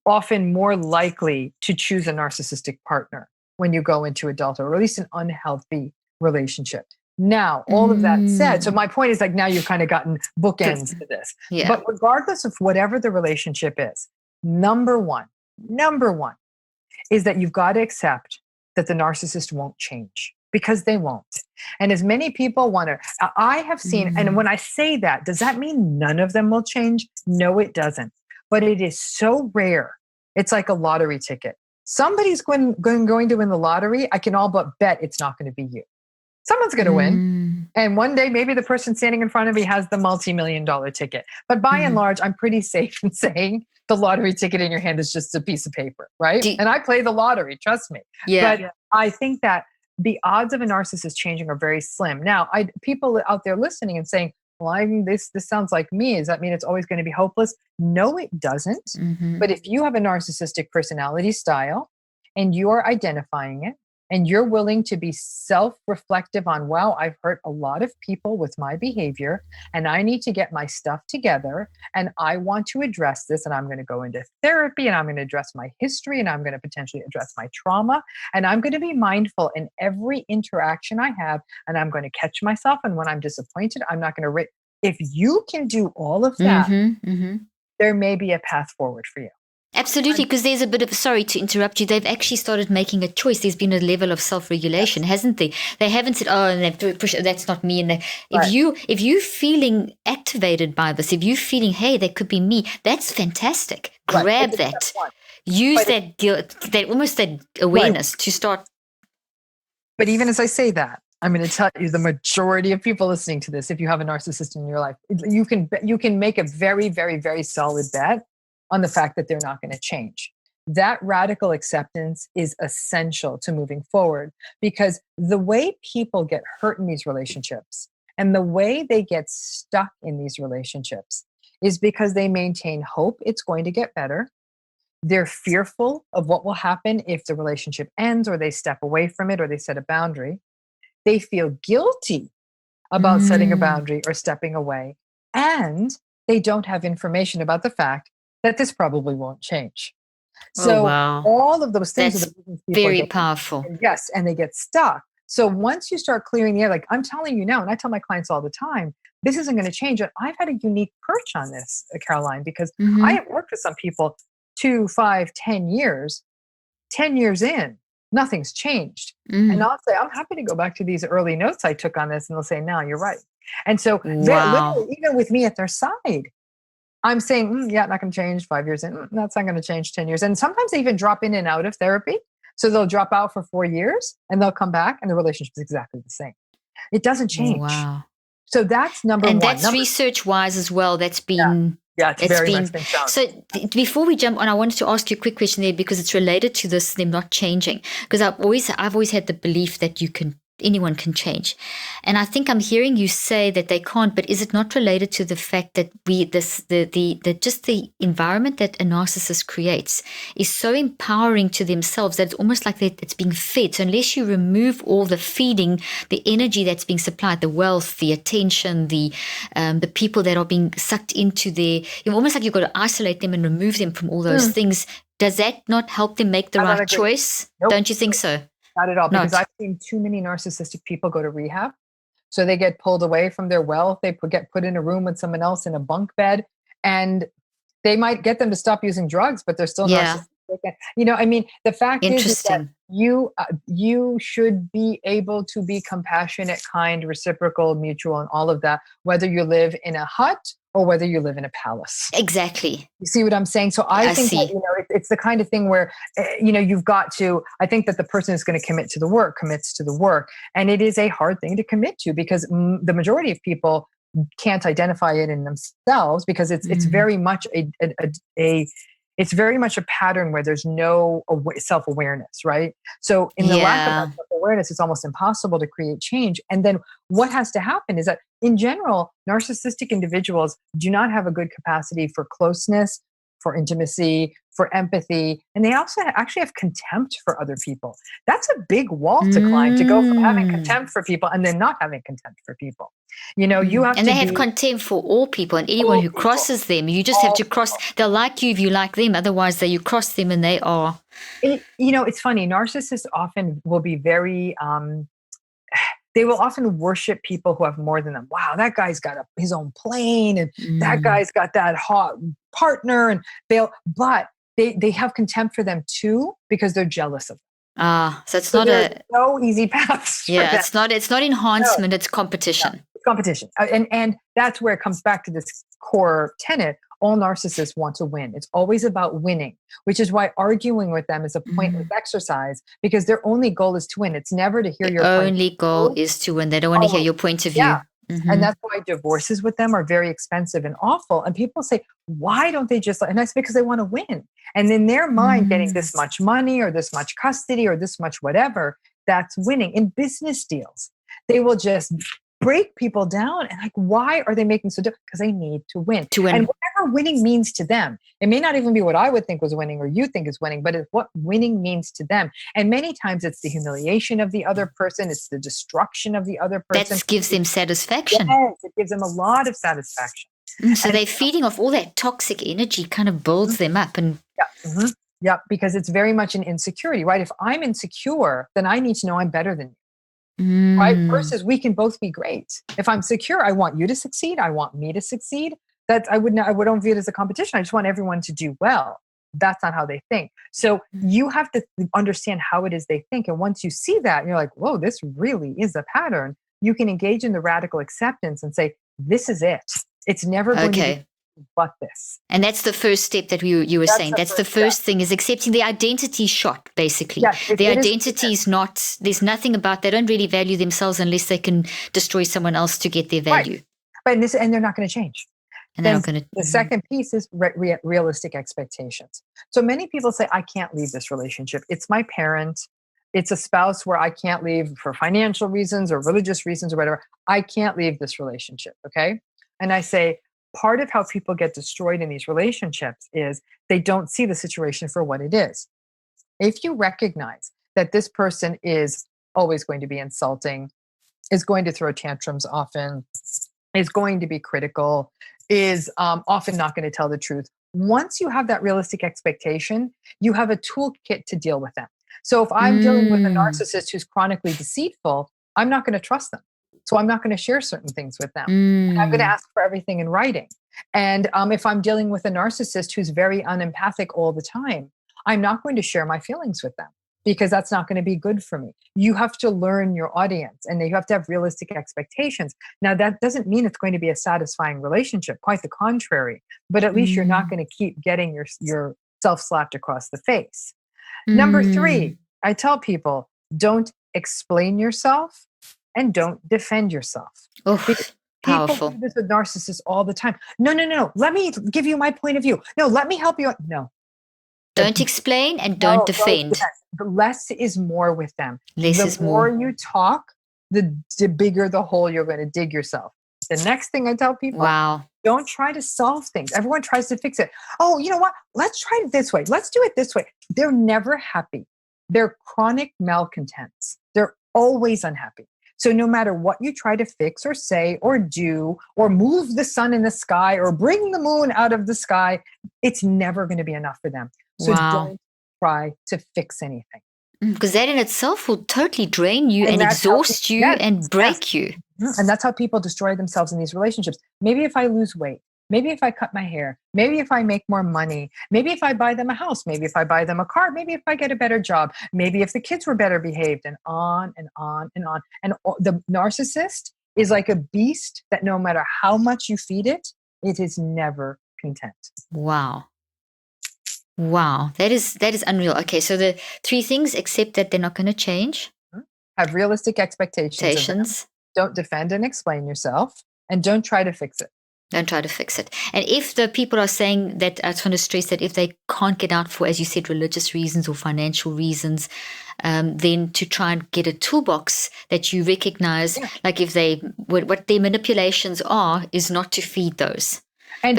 often more likely to choose a narcissistic partner when you go into adulthood, or at least an unhealthy relationship. Now, all of that said, so my point is, like, now you've kind of gotten bookends to this. Yeah. But regardless of whatever the relationship is, number one is that you've got to accept that the narcissist won't change, because they won't. And as many people want to, I have seen, and when I say that, does that mean none of them will change? No, it doesn't. But it is so rare. It's like a lottery ticket. Somebody's going to win the lottery. I can all but bet it's not going to be you. Someone's going to win. And one day, maybe the person standing in front of me has the multi-million-dollar ticket. But by and large, I'm pretty safe in saying the lottery ticket in your hand is just a piece of paper, right? And I play the lottery, trust me. Yeah. But I think that the odds of a narcissist changing are very slim. Now, people out there listening and saying, well, this sounds like me. Does that mean it's always going to be hopeless? No, it doesn't. But if you have a narcissistic personality style and you are identifying it, and you're willing to be self-reflective on, wow, I've hurt a lot of people with my behavior, and I need to get my stuff together, and I want to address this, and I'm going to go into therapy, and I'm going to address my history, and I'm going to potentially address my trauma, and I'm going to be mindful in every interaction I have, and I'm going to catch myself, and when I'm disappointed, I'm not going to if you can do all of that, there may be a path forward for you. Absolutely, because there's a bit of, sorry to interrupt you, they've actually started making a choice. There's been a level of self-regulation, hasn't there? They haven't said, oh, and they've pushed, that's not me. And if you feeling activated by this, if you feeling, hey, that could be me, that's fantastic. Grab that. Use that guilt, that awareness to start. But even as I say that, I'm going to tell you, the majority of people listening to this, if you have a narcissist in your life, you can make a very, very, very solid bet on the fact that they're not going to change. That radical acceptance is essential to moving forward, because the way people get hurt in these relationships and the way they get stuck in these relationships is because they maintain hope it's going to get better. They're fearful of what will happen if the relationship ends, or they step away from it, or they set a boundary. They feel guilty about setting a boundary or stepping away. And they don't have information about the fact that this probably won't change. Oh, So wow. all of those things are That's the reasons people very get, powerful. and yes, and they get stuck. So once you start clearing the air, like I'm telling you now, and I tell my clients all the time, this isn't going to change. And I've had a unique perch on this, Caroline, because I Mm-hmm. have worked with some people 2, 5, 10 years, 10 years in, nothing's changed. And Mm. I'll say, I'm happy to go back to these early notes I took on this. And they'll say, no, you're right. And so Wow. literally, even with me at their side, I'm saying, yeah, not going to change 5 years in. That's not going to change 10 years. And sometimes they even drop in and out of therapy. So they'll drop out for 4 years and they'll come back and the relationship is exactly the same. It doesn't change. Wow. So that's number And one. that's research wise as well. That's Yeah, been, yeah, it's it's very much been, been shown. so before we jump on, I wanted to ask you a quick question there because it's related to this, them not changing. Because I've always had the belief that anyone can change. And I think I'm hearing you say that they can't, but is it not related to the fact that just the environment that a narcissist creates is so empowering to themselves that it's almost like it's being fed. So unless you remove all the feeding, the energy that's being supplied, the wealth, the attention, the people that are being sucked into almost like you've got to isolate them and remove them from all those things. Does that not help them make the I don't right agree. choice? Nope. Don't you think so? Not at all, because Not. I've seen too many narcissistic people go to rehab. So they get pulled away from their wealth. They get put in a room with someone else in a bunk bed, and they might get them to stop using drugs, but they're still Yeah. narcissistic. I mean, the fact is that Interesting. you should be able to be compassionate, kind, reciprocal, mutual, and all of that, whether you live in a hut or whether you live in a palace. Exactly. You see what I'm saying? So I think that, see. it's the kind of thing where, you've got to, I think that the person is going to commits to the work. And it is a hard thing to commit to because the majority of people can't identify it in themselves because it's very much it's very much a pattern where there's no self-awareness, right? So in the lack of that Yeah. self-awareness, it's almost impossible to create change. And then what has to happen is that in general, narcissistic individuals do not have a good capacity for closeness, for intimacy, for empathy, and they also actually have contempt for other people. That's a big wall to climb, to go from having contempt for people and then not having contempt for people. You have And to they have be contempt for all people and anyone all who people, crosses them. You just have all to cross. people. They'll like you if you like them. Otherwise, you cross them and they are. It's funny. Narcissists often will be very they will often worship people who have more than them. Wow, that guy's got his own plane, and that guy's got that hot partner, and but they have contempt for them too because they're jealous of them. So it's So not there are no easy paths for yeah, them. it's not No, enhancement, it's no, competition. it's competition, and that's where it comes back to this core tenet. All narcissists want to win. It's always about winning, which is why arguing with them is a pointless exercise because their only goal is to win. It's never to hear The your point only of goal view. is to win. They don't want to hear Oh, your point of yeah. view. And that's why divorces with them are very expensive and awful. And people say, why don't they just, and that's because they want to win. And in their mind, getting this much money or this much custody or this much whatever, that's winning. In business deals, they will just break people down. And like, why are they making so difficult? Because they need to win. To win. And whatever winning means to them, it may not even be what I would think was winning or you think is winning, but it's what winning means to them. And many times it's the humiliation of the other person. It's the destruction of the other person. That gives them satisfaction. Yes, it gives them a lot of satisfaction. So they're feeding off all that toxic energy, kind of builds them up. And yeah, because it's very much an insecurity, right? If I'm insecure, then I need to know I'm better than you. Right? Versus we can both be great. If I'm secure, I want you to succeed. I want me to succeed. I wouldn't view it as a competition. I just want everyone to do well. That's not how they think. So you have to understand how it is they think. And once you see that, you're like, whoa, this really is a pattern. You can engage in the radical acceptance and say, this is it. It's never going to be but this. And that's the first step that you were saying. That's the first thing is accepting the identity shot, basically. Yes, the identity is not, there's nothing about, they don't really value themselves unless they can destroy someone else to get their value. Right. And they're not going to change. And they're not going to. The second piece is realistic expectations. So many people say, I can't leave this relationship. It's my parent. It's a spouse where I can't leave for financial reasons or religious reasons or whatever. I can't leave this relationship. Okay. And I say, part of how people get destroyed in these relationships is they don't see the situation for what it is. If you recognize that this person is always going to be insulting, is going to throw tantrums often, is going to be critical, is often not going to tell the truth. Once you have that realistic expectation, you have a toolkit to deal with them. So if I'm dealing with a narcissist who's chronically deceitful, I'm not going to trust them. So I'm not going to share certain things with them. And I'm going to ask for everything in writing. And if I'm dealing with a narcissist who's very unempathic all the time, I'm not going to share my feelings with them, because that's not going to be good for me. You have to learn your audience, and you have to have realistic expectations. Now, that doesn't mean it's going to be a satisfying relationship, quite the contrary, but at least you're not going to keep getting yourself slapped across the face. Number 3, I tell people, don't explain yourself and don't defend yourself. Oof, powerful. People do this with narcissists all the time. No. Let me give you my point of view. No, let me help you. No. Don't explain and don't defend. The less is more with them. Less is more. The more you talk, the bigger the hole you're going to dig yourself. The next thing I tell people, wow, don't try to solve things. Everyone tries to fix it. Oh, you know what? Let's try it this way. Let's do it this way. They're never happy. They're chronic malcontents. They're always unhappy. So no matter what you try to fix or say or do or move the sun in the sky or bring the moon out of the sky, it's never going to be enough for them. So don't try to fix anything. Because that in itself will totally drain you and exhaust you and break you. And that's how people destroy themselves in these relationships. Maybe if I lose weight, maybe if I cut my hair, maybe if I make more money, maybe if I buy them a house, maybe if I buy them a car, maybe if I get a better job, maybe if the kids were better behaved, and on and on and on. And the narcissist is like a beast that no matter how much you feed it, it is never content. Wow. That is unreal. Okay, so the 3 things: accept that they're not going to change, have realistic expectations, don't defend and explain yourself, and don't try to fix it. Don't try to fix it. And if the people are saying that, I just want to stress that if they can't get out for, as you said, religious reasons or financial reasons, then to try and get a toolbox that you recognize, like if what their manipulations are, is not to feed those. And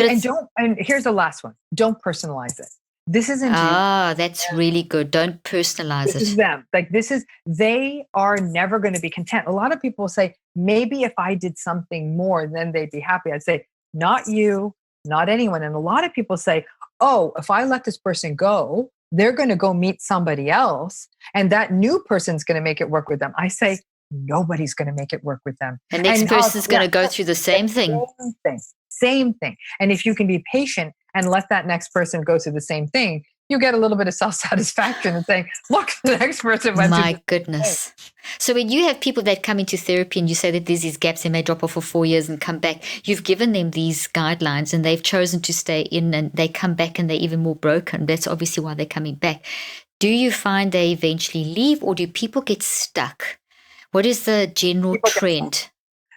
here's the last one: don't personalize it. This isn't you. That's really good. Don't personalize it. This is them. They are never going to be content. A lot of people say, maybe if I did something more, then they'd be happy. I'd say, not you, not anyone. And a lot of people say, oh, if I let this person go, they're going to go meet somebody else, and that new person's going to make it work with them. I say, nobody's going to make it work with them. The next person's going to go through the same thing. Same thing. And if you can be patient and let that next person go through the same thing, you get a little bit of self-satisfaction and saying, look, the next person went through. My goodness. So when you have people that come into therapy and you say that there's these gaps, they may drop off for 4 years and come back, you've given them these guidelines and they've chosen to stay in, and they come back and they're even more broken. That's obviously why they're coming back. Do you find they eventually leave, or do people get stuck? What is the general trend?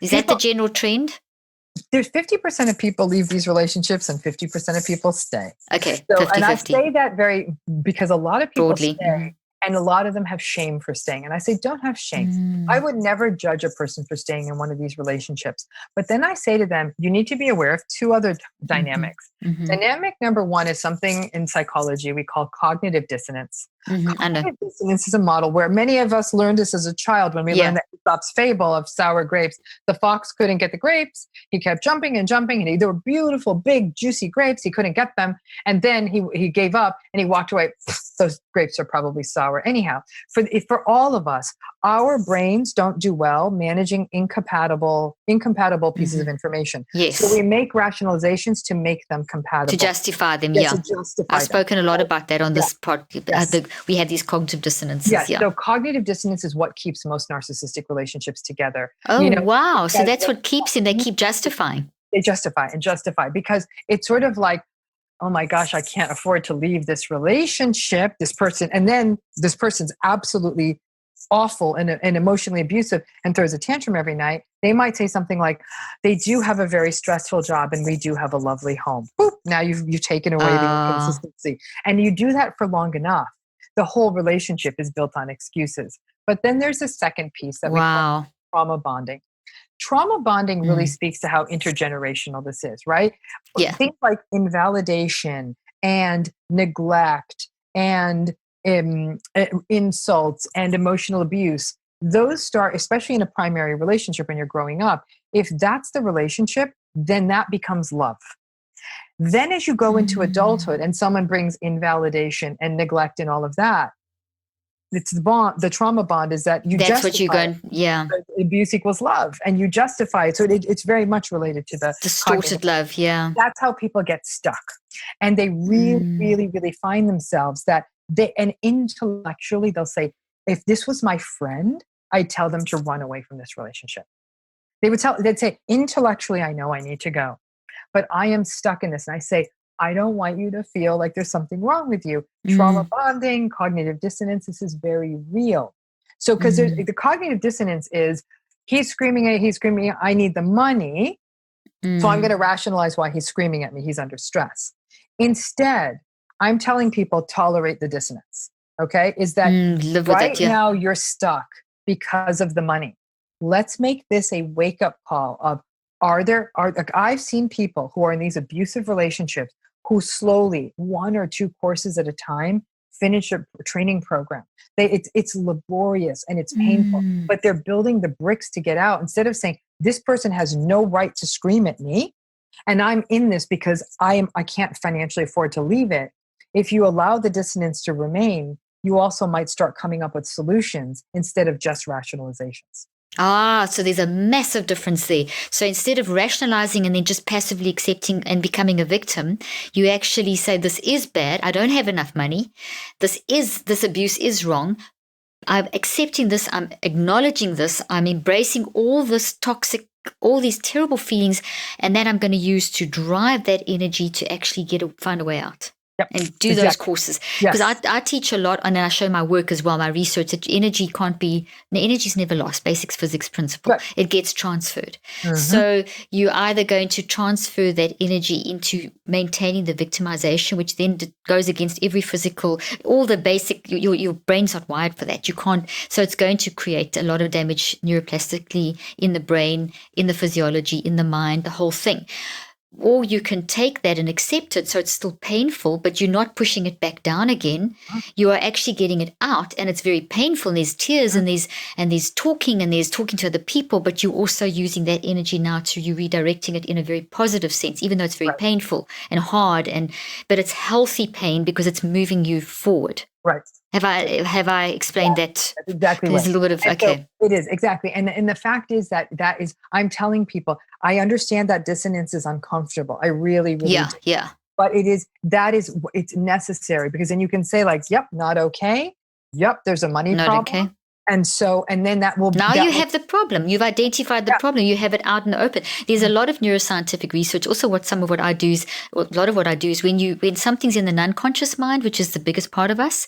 Is that the general trend? There's 50% of people leave these relationships and 50% of people stay. Okay, so, 50-50. And I say that because a lot of people broadly stay, and a lot of them have shame for staying. And I say, don't have shame. I would never judge a person for staying in one of these relationships. But then I say to them, you need to be aware of 2 other dynamics. Dynamic number 1 is something in psychology we call cognitive dissonance. Cognitive dissonance is a model where many of us learned this as a child when we learned that Aesop's fable of sour grapes. The fox couldn't get the grapes. He kept jumping and jumping, and they were beautiful, big, juicy grapes. He couldn't get them. And then he gave up and he walked away. Those grapes are probably sour. Anyhow, for all of us, our brains don't do well managing incompatible pieces of information. Yes. So we make rationalizations to make them compatible. To justify them, I've spoken a lot about that on this podcast. We have these cognitive dissonances. So cognitive dissonance is what keeps most narcissistic relationships together. Oh, wow. So that's what keeps them. They keep justifying. They justify because it's sort of like, oh my gosh, I can't afford to leave this relationship, this person. And then this person's absolutely awful and emotionally abusive and throws a tantrum every night. They might say something like, they do have a very stressful job and we do have a lovely home. Boop, now you've taken away the inconsistency. And you do that for long enough, the whole relationship is built on excuses. But then there's a second piece that we call trauma bonding. Trauma bonding really speaks to how intergenerational this is, right? Yeah. Things like invalidation and neglect and insults and emotional abuse, those start, especially in a primary relationship when you're growing up. If that's the relationship, then that becomes love. Then as you go into adulthood and someone brings invalidation and neglect and all of that, it's the bond, the trauma bond is that you That's what you're justify going, yeah. abuse equals love, and you justify it. So it's very much related to the Distorted love, yeah. That's how people get stuck. And they really, really, really find themselves that and intellectually they'll say, if this was my friend, I'd tell them to run away from this relationship. They'd say, intellectually, I know I need to go, but I am stuck in this. And I say, I don't want you to feel like there's something wrong with you. Trauma bonding, cognitive dissonance, this is very real. So, because the cognitive dissonance is, he's screaming, I need the money. So I'm going to rationalize why he's screaming at me. He's under stress. Instead, I'm telling people tolerate the dissonance. Okay. Is that right now you're stuck because of the money. Let's make this a wake up call of, I've seen people who are in these abusive relationships who slowly, 1 or 2 courses at a time, finish a training program. It's laborious and it's painful, but they're building the bricks to get out instead of saying, this person has no right to scream at me, and I'm in this because I can't financially afford to leave it. If you allow the dissonance to remain, you also might start coming up with solutions instead of just rationalizations. So there's a massive difference there. So instead of rationalizing and then just passively accepting and becoming a victim, you actually say, this is bad. I don't have enough money. This abuse is wrong. I'm accepting this. I'm acknowledging this. I'm embracing all this toxic, all these terrible feelings, and that I'm going to use to drive that energy to actually find a way out. Yep, and do those courses. Because I teach a lot, and I show my work as well, my research, that energy is never lost, basic physics principle. Right. It gets transferred. So you're either going to transfer that energy into maintaining the victimization, which then goes against every physical, all the basic, your brain's not wired for that. You can't, so it's going to create a lot of damage neuroplastically in the brain, in the physiology, in the mind, the whole thing. Or you can take that and accept it, so it's still painful, but you're not pushing it back down again. You are actually getting it out, and it's very painful. And there's tears, and there's talking to other people, but you're also using that energy now to you redirecting it in a very positive sense, even though it's very painful and hard, but it's healthy pain because it's moving you forward. Right. Have I explained that? That's exactly right. There's a little bit of, okay. So it is, exactly. And the fact is that is, I'm telling people, I understand that dissonance is uncomfortable. I really, really do. Yeah. But it's necessary, because then you can say like, yep, not okay. Yep, there's a money not problem. Okay. And then that will you have the problem. You've identified the problem. You have it out in the open. There's a lot of neuroscientific research. Also, a lot of what I do is when something's in the non-conscious mind, which is the biggest part of us,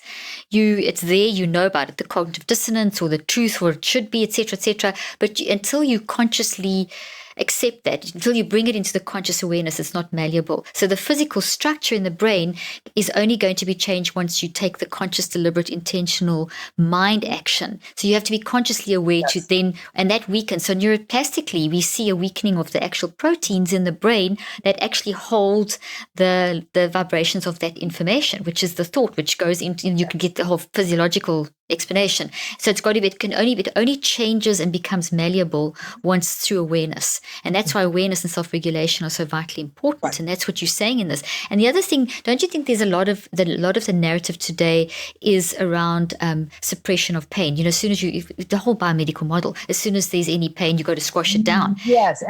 it's there. You know about it, the cognitive dissonance or the truth, or it should be, etc., etc. But until you consciously accept that, until you bring it into the conscious awareness, it's not malleable. So the physical structure in the brain is only going to be changed once you take the conscious, deliberate, intentional mind action. So you have to be consciously aware to then, and that weakens. So neuroplastically, we see a weakening of the actual proteins in the brain that actually hold the vibrations of that information, which is the thought, which goes into, you can get the whole physiological explanation. So it only changes and becomes malleable once through awareness. And that's why awareness and self-regulation are so vitally important. Right. And that's what you're saying in this. And the other thing, don't you think there's a lot of the narrative today is around suppression of pain? As soon as the whole biomedical model, as soon as there's any pain, you got to squash it down. Yes.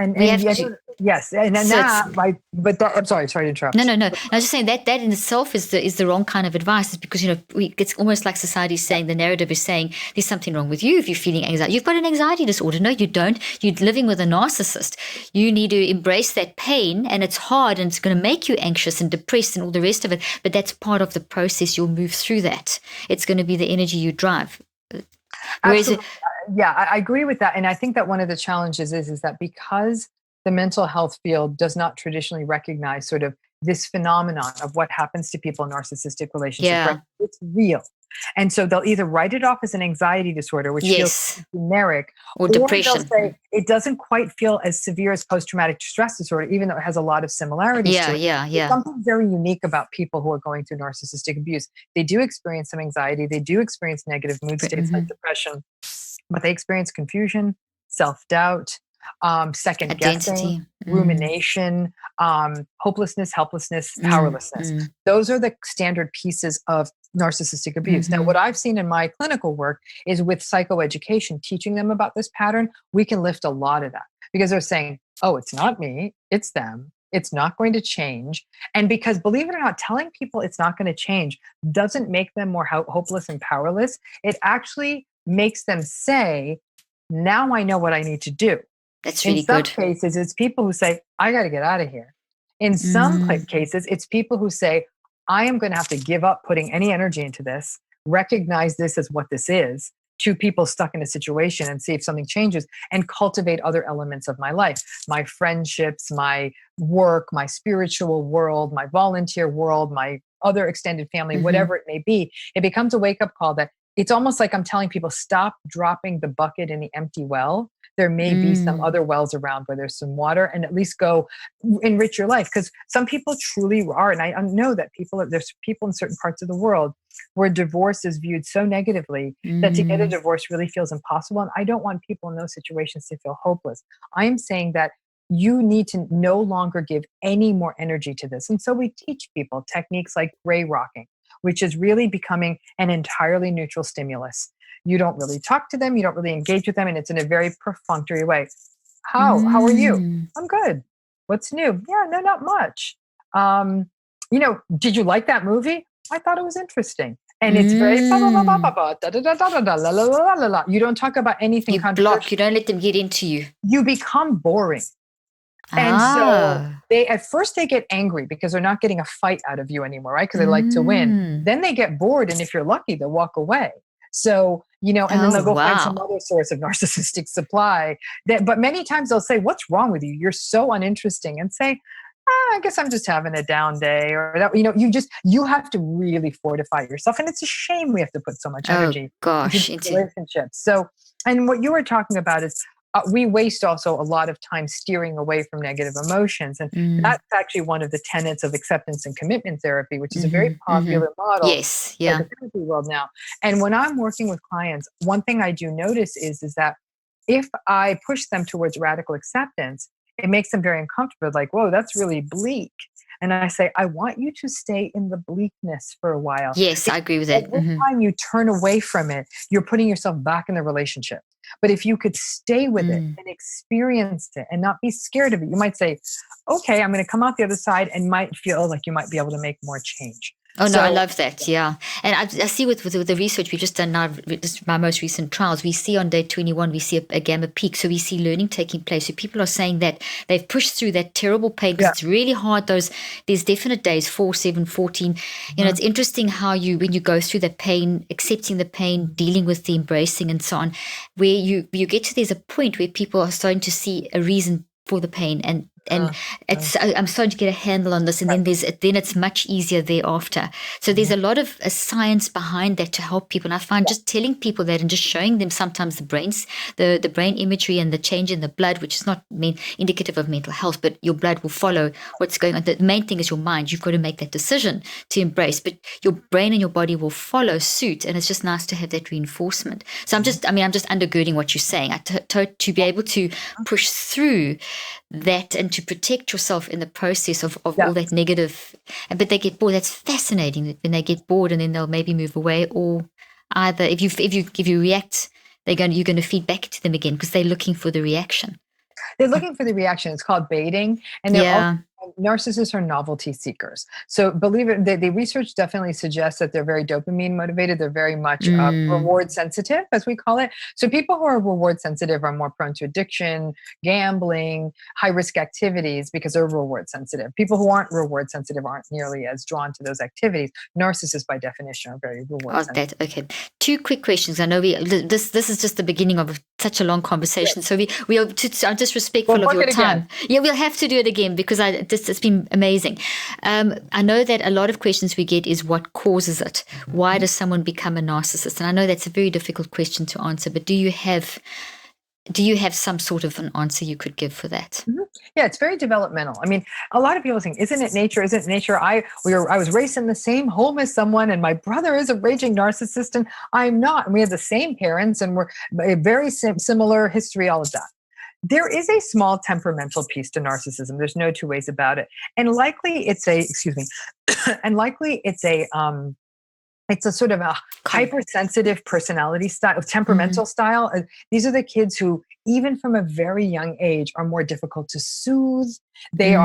Yes, and then I'm sorry to interrupt. No. I was just saying that in itself is the wrong kind of advice. It's because it's almost like society is saying, the narrative is saying there's something wrong with you if you're feeling anxiety. You've got an anxiety disorder. No, you don't. You're living with a narcissist. You need to embrace that pain, and it's hard, and it's going to make you anxious and depressed and all the rest of it. But that's part of the process. You'll move through that. It's going to be the energy you drive. Absolutely. I agree with that, and I think that one of the challenges is that because the mental health field does not traditionally recognize sort of this phenomenon of what happens to people in narcissistic relationships. Yeah. Right? It's real. And so they'll either write it off as an anxiety disorder, which feels generic, or depression. They'll say it doesn't quite feel as severe as post-traumatic stress disorder, even though it has a lot of similarities to it. There's something very unique about people who are going through narcissistic abuse. They do experience some anxiety. They do experience negative mood states like depression. but they experience confusion, self-doubt, second guessing, Identity. rumination, hopelessness, helplessness, Mm, powerlessness. mm, Those are the standard pieces of narcissistic abuse. Now, mm-hmm. what I've seen in my clinical work is with psychoeducation, teaching them about this pattern, we can lift a lot of that because they're saying, oh, it's not me, it's them. It's not going to change. And because, believe it or not, telling people it's not going to change doesn't make them more hopeless and powerless. It actually makes them say, now I know what I need to do. That's In really some good. cases, it's people who say, I got to get out of here. In some Mm, cases, it's people who say, I am going to have to give up putting any energy into this, recognize this as what this is, to people stuck in a situation and see if something changes and cultivate other elements of my life, my friendships, my work, my spiritual world, my volunteer world, my other extended family, mm-hmm. whatever it may be. It becomes a wake up call that it's almost like I'm telling people, stop dropping the bucket in the empty well. There may be some Mm, other wells around where there's some water, and at least go enrich your life. Because some people truly are, and I know that there's people in certain parts of the world where divorce is viewed so negatively that to get a mm. divorce really feels impossible. And I don't want people in those situations to feel hopeless. I am saying that you need to no longer give any more energy to this. And so we teach people techniques like gray rocking, which is really becoming an entirely neutral stimulus. You don't really talk to them, you don't really engage with them, and it's in a very perfunctory way. How are you? Mm. I'm good. What's new? Yeah, no, not much. Did you like that movie? I thought it was interesting. And it's very ba ba ba ba ba Mm. ba da da da da da da la la la la la la. You don't talk about anything You block, controversial. you don't let them get into you. You become boring. And so Ah. they at first they get angry because they're not getting a fight out of you anymore, right? Because they like to win. Mm. Then they get bored, and if you're lucky, they'll walk away. So, and then Oh, they'll go find some wow. other source of narcissistic supply. But many times they'll say, "What's wrong with you? You're so uninteresting," and say, I guess I'm just having a down day, or that. You have to really fortify yourself, and it's a shame we have to put so much Oh, energy into gosh. these relationships. So, and what you were talking about is we waste also a lot of time steering away from negative emotions. And Mm, that's actually one of the tenets of acceptance and commitment therapy, which is a very mm-hmm, mm-hmm. popular model Yes. in the Yeah. psychotherapy world now. And when I'm working with clients, one thing I do notice is that if I push them towards radical acceptance, it makes them very uncomfortable. Like, whoa, that's really bleak. And I say, I want you to stay in the bleakness for a while. Yes, I agree with that. Every Mm-hmm. time you turn away from it, you're putting yourself back in the relationship. But if you could stay with it Mm. and experience it and not be scared of it, you might say, okay, I'm going to come out the other side, and might feel like you might be able to make more change. Oh no, I So, love that. Yeah, and I see with the research we've just done now, just my most recent trials, we see on day 21 we see a gamma peak, so we see learning taking place. So people are saying that they've pushed through that terrible pain because yeah. it's really hard. There's definite days 4, 7, 14. It's interesting how when you go through the pain, accepting the pain, dealing with the embracing and so on, where you get to there's a point where people are starting to see a reason for the pain and I'm starting to get a handle on this, and Right. then it's much easier thereafter. So there's a lot of science behind that to help people. And I find just telling people that and just showing them sometimes the brain imagery and the change in the blood, which is not indicative of mental health, but your blood will follow what's going on. The main thing is your mind. You've got to make that decision to embrace, but your brain and your body will follow suit. And it's just nice to have that reinforcement. So I'm just undergirding what you're saying. To be able to push through that and to protect yourself in the process of Yeah. all that negative, but they get bored. That's fascinating. When they get bored, and then they'll maybe move away, or either if you react, you're going to feed back to them again because they're looking for the reaction. They're looking for the reaction. It's called baiting. And they're also, Yeah. narcissists are novelty seekers. So believe it, the research definitely suggests that they're very dopamine motivated. They're very much reward sensitive, as we call it. So people who are reward sensitive are more prone to addiction, gambling, high risk activities because they're reward sensitive. People who aren't reward sensitive aren't nearly as drawn to those activities. Narcissists, by definition, are very reward sensitive. Okay. 2 quick questions. I know this is just the beginning of such a long conversation. So we are I'm just respectful We'll of book your it time. again. Yeah, we'll have to do it again because it's been amazing. I know that a lot of questions we get is what causes it? Why does someone become a narcissist? And I know that's a very difficult question to answer, but do you have do you have some sort of an answer you could give for that? Yeah, it's very developmental. I mean, a lot of people think, isn't it nature? Isn't it nature? I was raised in the same home as someone, and my brother is a raging narcissist, and I'm not. And we have the same parents, and we're a very similar history, all of that. There is a small temperamental piece to narcissism. There's no two ways about it. And likely excuse me, and likely it's a sort of a hypersensitive personality style, temperamental style. These are the kids who, even from a very young age, are more difficult to soothe. They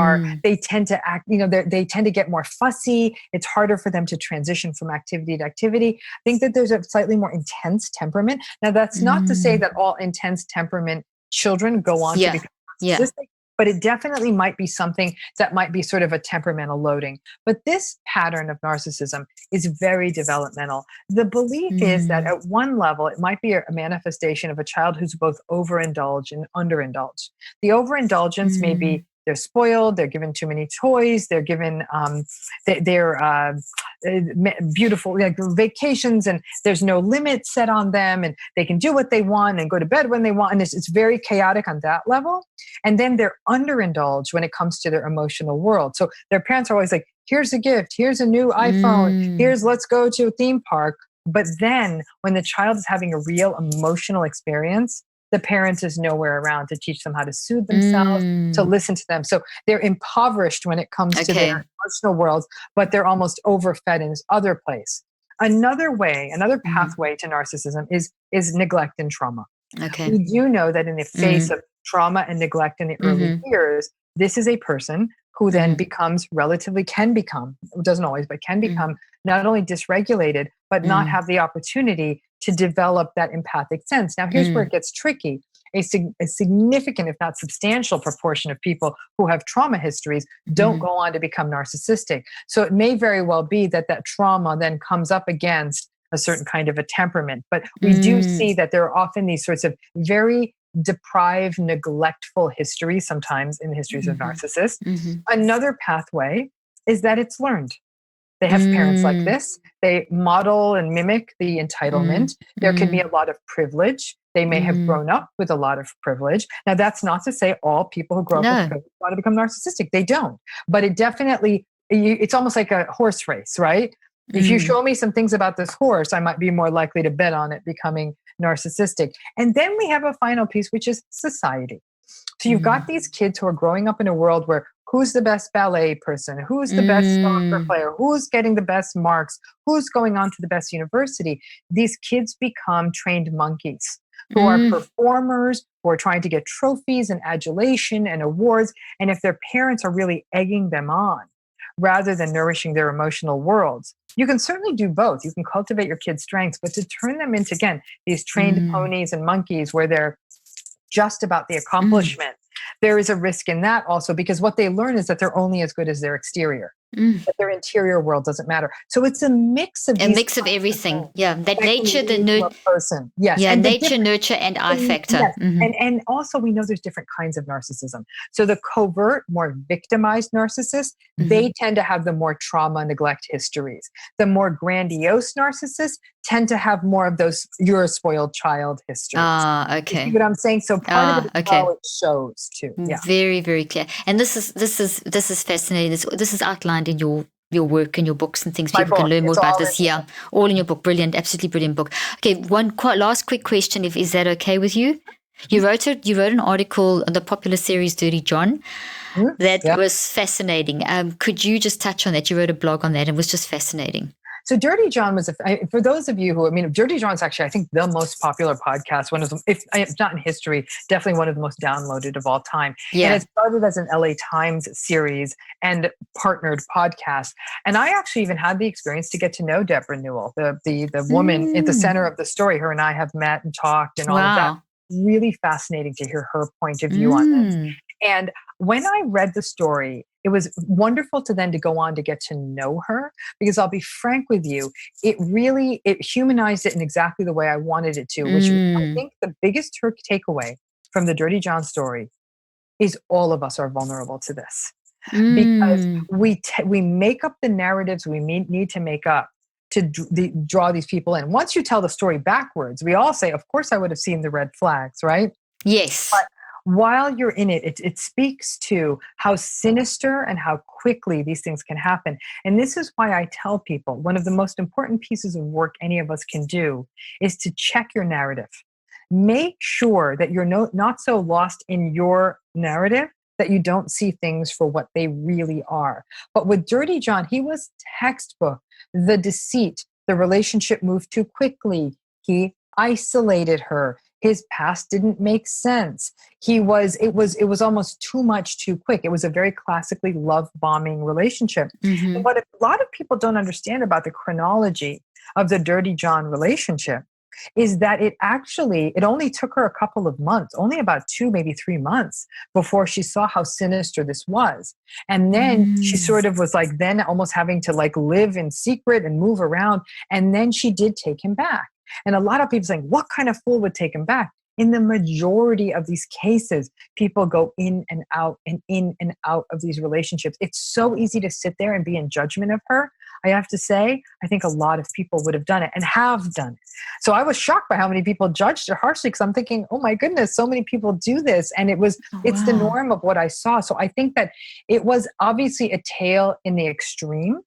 tend to act, they tend to get more fussy. It's harder for them to transition from activity to activity. I think that there's a slightly more intense temperament. Now, that's not to say that all intense temperament children go on to become narcissistic. But it definitely might be something that might be sort of a temperamental loading. But this pattern of narcissism is very developmental. The belief is that at one level, it might be a manifestation of a child who's both overindulged and underindulged. The overindulgence may be they're spoiled, they're given too many toys, they're given beautiful vacations, and there's no limit set on them, and they can do what they want and go to bed when they want, and it's very chaotic on that level. And then they're underindulged when it comes to their emotional world. So their parents are always like, here's a gift, here's a new iPhone, let's go to a theme park. But then when the child is having a real emotional experience, the parent is nowhere around to teach them how to soothe themselves, to listen to them. So they're impoverished when it comes to their emotional worlds, but they're almost overfed in this other place. Another pathway to narcissism is neglect and trauma. Okay. We do know that in the face of trauma and neglect in the early years, this is a person who then can become, doesn't always, but can become not only dysregulated, but not have the opportunity to develop that empathic sense. Now, here's where it gets tricky. A significant, if not substantial, proportion of people who have trauma histories don't go on to become narcissistic. So it may very well be that trauma then comes up against a certain kind of a temperament. But we do see that there are often these sorts of very deprived, neglectful histories, sometimes in the histories of narcissists. Another pathway is that it's learned. They have parents like this. They model and mimic the entitlement. There can be a lot of privilege. They may have grown up with a lot of privilege. Now, that's not to say all people who grow up with privilege want to become narcissistic. They don't. But it definitely, it's almost like a horse race, right? If you show me some things about this horse, I might be more likely to bet on it becoming narcissistic. And then we have a final piece, which is society. So you've got these kids who are growing up in a world where who's the best ballet person? Who's the best soccer player? Who's getting the best marks? Who's going on to the best university? These kids become trained monkeys who are performers, who are trying to get trophies and adulation and awards. And if their parents are really egging them on rather than nourishing their emotional worlds, you can certainly do both. You can cultivate your kids' strengths, but to turn them into, again, these trained ponies and monkeys where they're just about the accomplishment, there is a risk in that also, because what they learn is that they're only as good as their exterior, that their interior world doesn't matter. So it's a mix of everything. Yeah, that nature, person. Yes, yeah, and nature, nurture, and I factor. Yes. And also we know there's different kinds of narcissism. So the covert, more victimized narcissists, they tend to have the more trauma, neglect histories. The more grandiose narcissists tend to have more of those "you're a spoiled child" histories. Okay. You see what I'm saying? So part of it is how it shows too. Yeah. Very, very clear. And this is fascinating. This is outlined in your work and your books and things. People can learn more about this. Yeah, all in your book. Brilliant, absolutely brilliant book. Okay, one last quick question, if is that okay with you? You wrote an article on the popular series Dirty John. That was fascinating. Could you just touch on that? You wrote a blog on that, and it was just fascinating. So Dirty John was, for those of you who, Dirty John's actually, I think, the most popular podcast, one of them, if not in history, definitely one of the most downloaded of all time. Yeah. And it started as an LA Times series and partnered podcast. And I actually even had the experience to get to know Deborah Newell, the woman at the center of the story. Her and I have met and talked and all of that. Really fascinating to hear her point of view on this. And when I read the story, it was wonderful to go on to get to know her, because I'll be frank with you, it humanized it in exactly the way I wanted it to, which I think the biggest takeaway from the Dirty John story is all of us are vulnerable to this. Because we make up the narratives we need to make up to draw these people in. Once you tell the story backwards, we all say, of course I would have seen the red flags, right? Yes. While you're in it, it speaks to how sinister and how quickly these things can happen. And this is why I tell people one of the most important pieces of work any of us can do is to check your narrative. Make sure that you're not so lost in your narrative that you don't see things for what they really are. But with Dirty John, he was textbook. The deceit, the relationship moved too quickly. He isolated her. His past didn't make sense. It was almost too much too quick. It was a very classically love bombing relationship. Mm-hmm. And what a lot of people don't understand about the chronology of the Dirty John relationship is that it only took her a couple of months, only about 2, maybe 3 months before she saw how sinister this was. And then she sort of was like then almost having to like live in secret and move around. And then she did take him back. And a lot of people saying, what kind of fool would take him back? In the majority of these cases, people go in and out of these relationships. It's so easy to sit there and be in judgment of her. I have to say, I think a lot of people would have done it and have done it. So I was shocked by how many people judged her harshly because I'm thinking, oh my goodness, so many people do this. And it's the norm of what I saw. So I think that it was obviously a tale in the extreme,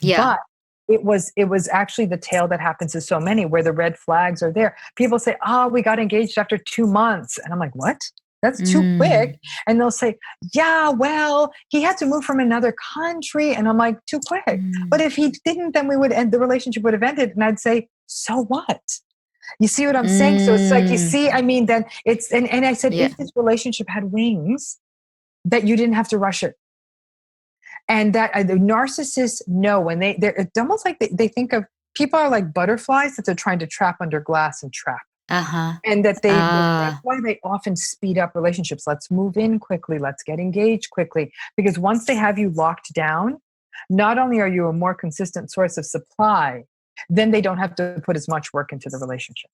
but it was actually the tale that happens to so many where the red flags are there. People say, we got engaged after 2 months. And I'm like, what? That's too quick. And they'll say, yeah, well, he had to move from another country. And I'm like, too quick. But if he didn't, then the relationship would have ended. And I'd say, so what? You see what I'm saying? So it's like, you see, I mean, then it's, and I said, if this relationship had wings, that you didn't have to rush it. And that the narcissists know when it's almost like they think of people are like butterflies that they're trying to trap under glass and trap. And that that's why they often speed up relationships. Let's move in quickly. Let's get engaged quickly. Because once they have you locked down, not only are you a more consistent source of supply, then they don't have to put as much work into the relationship.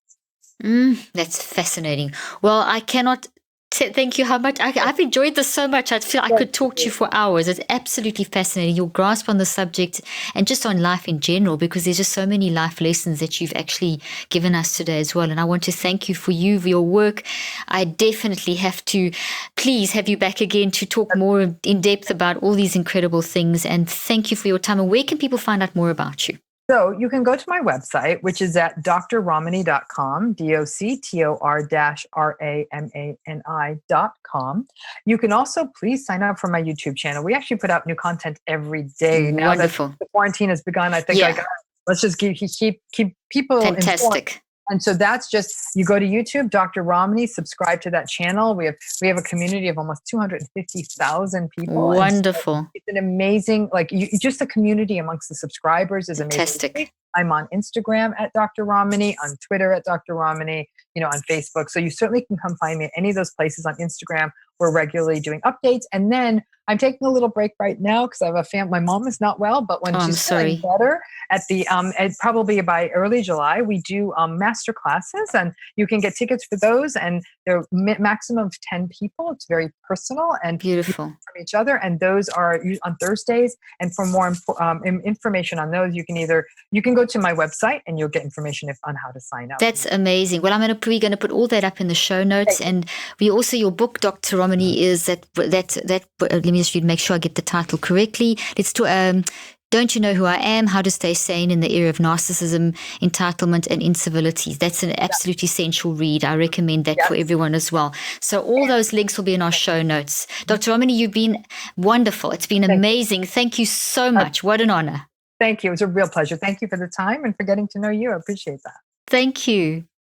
That's fascinating. Well, I cannot thank you how much. I've enjoyed this so much. I feel I could talk to you for hours. It's absolutely fascinating. Your grasp on the subject and just on life in general, because there's just so many life lessons that you've actually given us today as well. And I want to thank you for your work. I definitely have to please have you back again to talk more in depth about all these incredible things. And thank you for your time. And where can people find out more about you? So you can go to my website, which is at drramani.com, doctor-ramani.com. You can also please sign up for my YouTube channel. We actually put out new content every day. Now that the quarantine has begun, I think let's just keep people fantastic informed. And so that's just, you go to YouTube, Dr. Ramani, subscribe to that channel. We have a community of almost 250,000 people. Wonderful. So it's an amazing, just a community amongst the subscribers is amazing. Fantastic. I'm on Instagram at Dr. Ramani, on Twitter at Dr. Ramani, on Facebook. So you certainly can come find me at any of those places. On Instagram, we're regularly doing updates. And then I'm taking a little break right now because I have a family. My mom is not well, but when she's feeling better, probably by early July, we do master classes, and you can get tickets for those. And they're maximum of 10 people. It's very personal and beautiful from each other. And those are on Thursdays. And for more information on those, you can go to my website and you'll get information on how to sign up. That's amazing. Well, we're going to put all that up in the show notes. And we also, your book, Dr. Ramani, is that let me just make sure I get the title correctly. It's Don't You Know Who I Am? How to Stay Sane in the Era of Narcissism, Entitlement, and Incivilities. That's an absolute essential read. I recommend that for everyone as well. So all those links will be in our show notes. Dr. Ramani, you've been wonderful. It's been amazing. Thank you so much. What an honor. Thank you. It was a real pleasure. Thank you for the time and for getting to know you. I appreciate that. Thank you.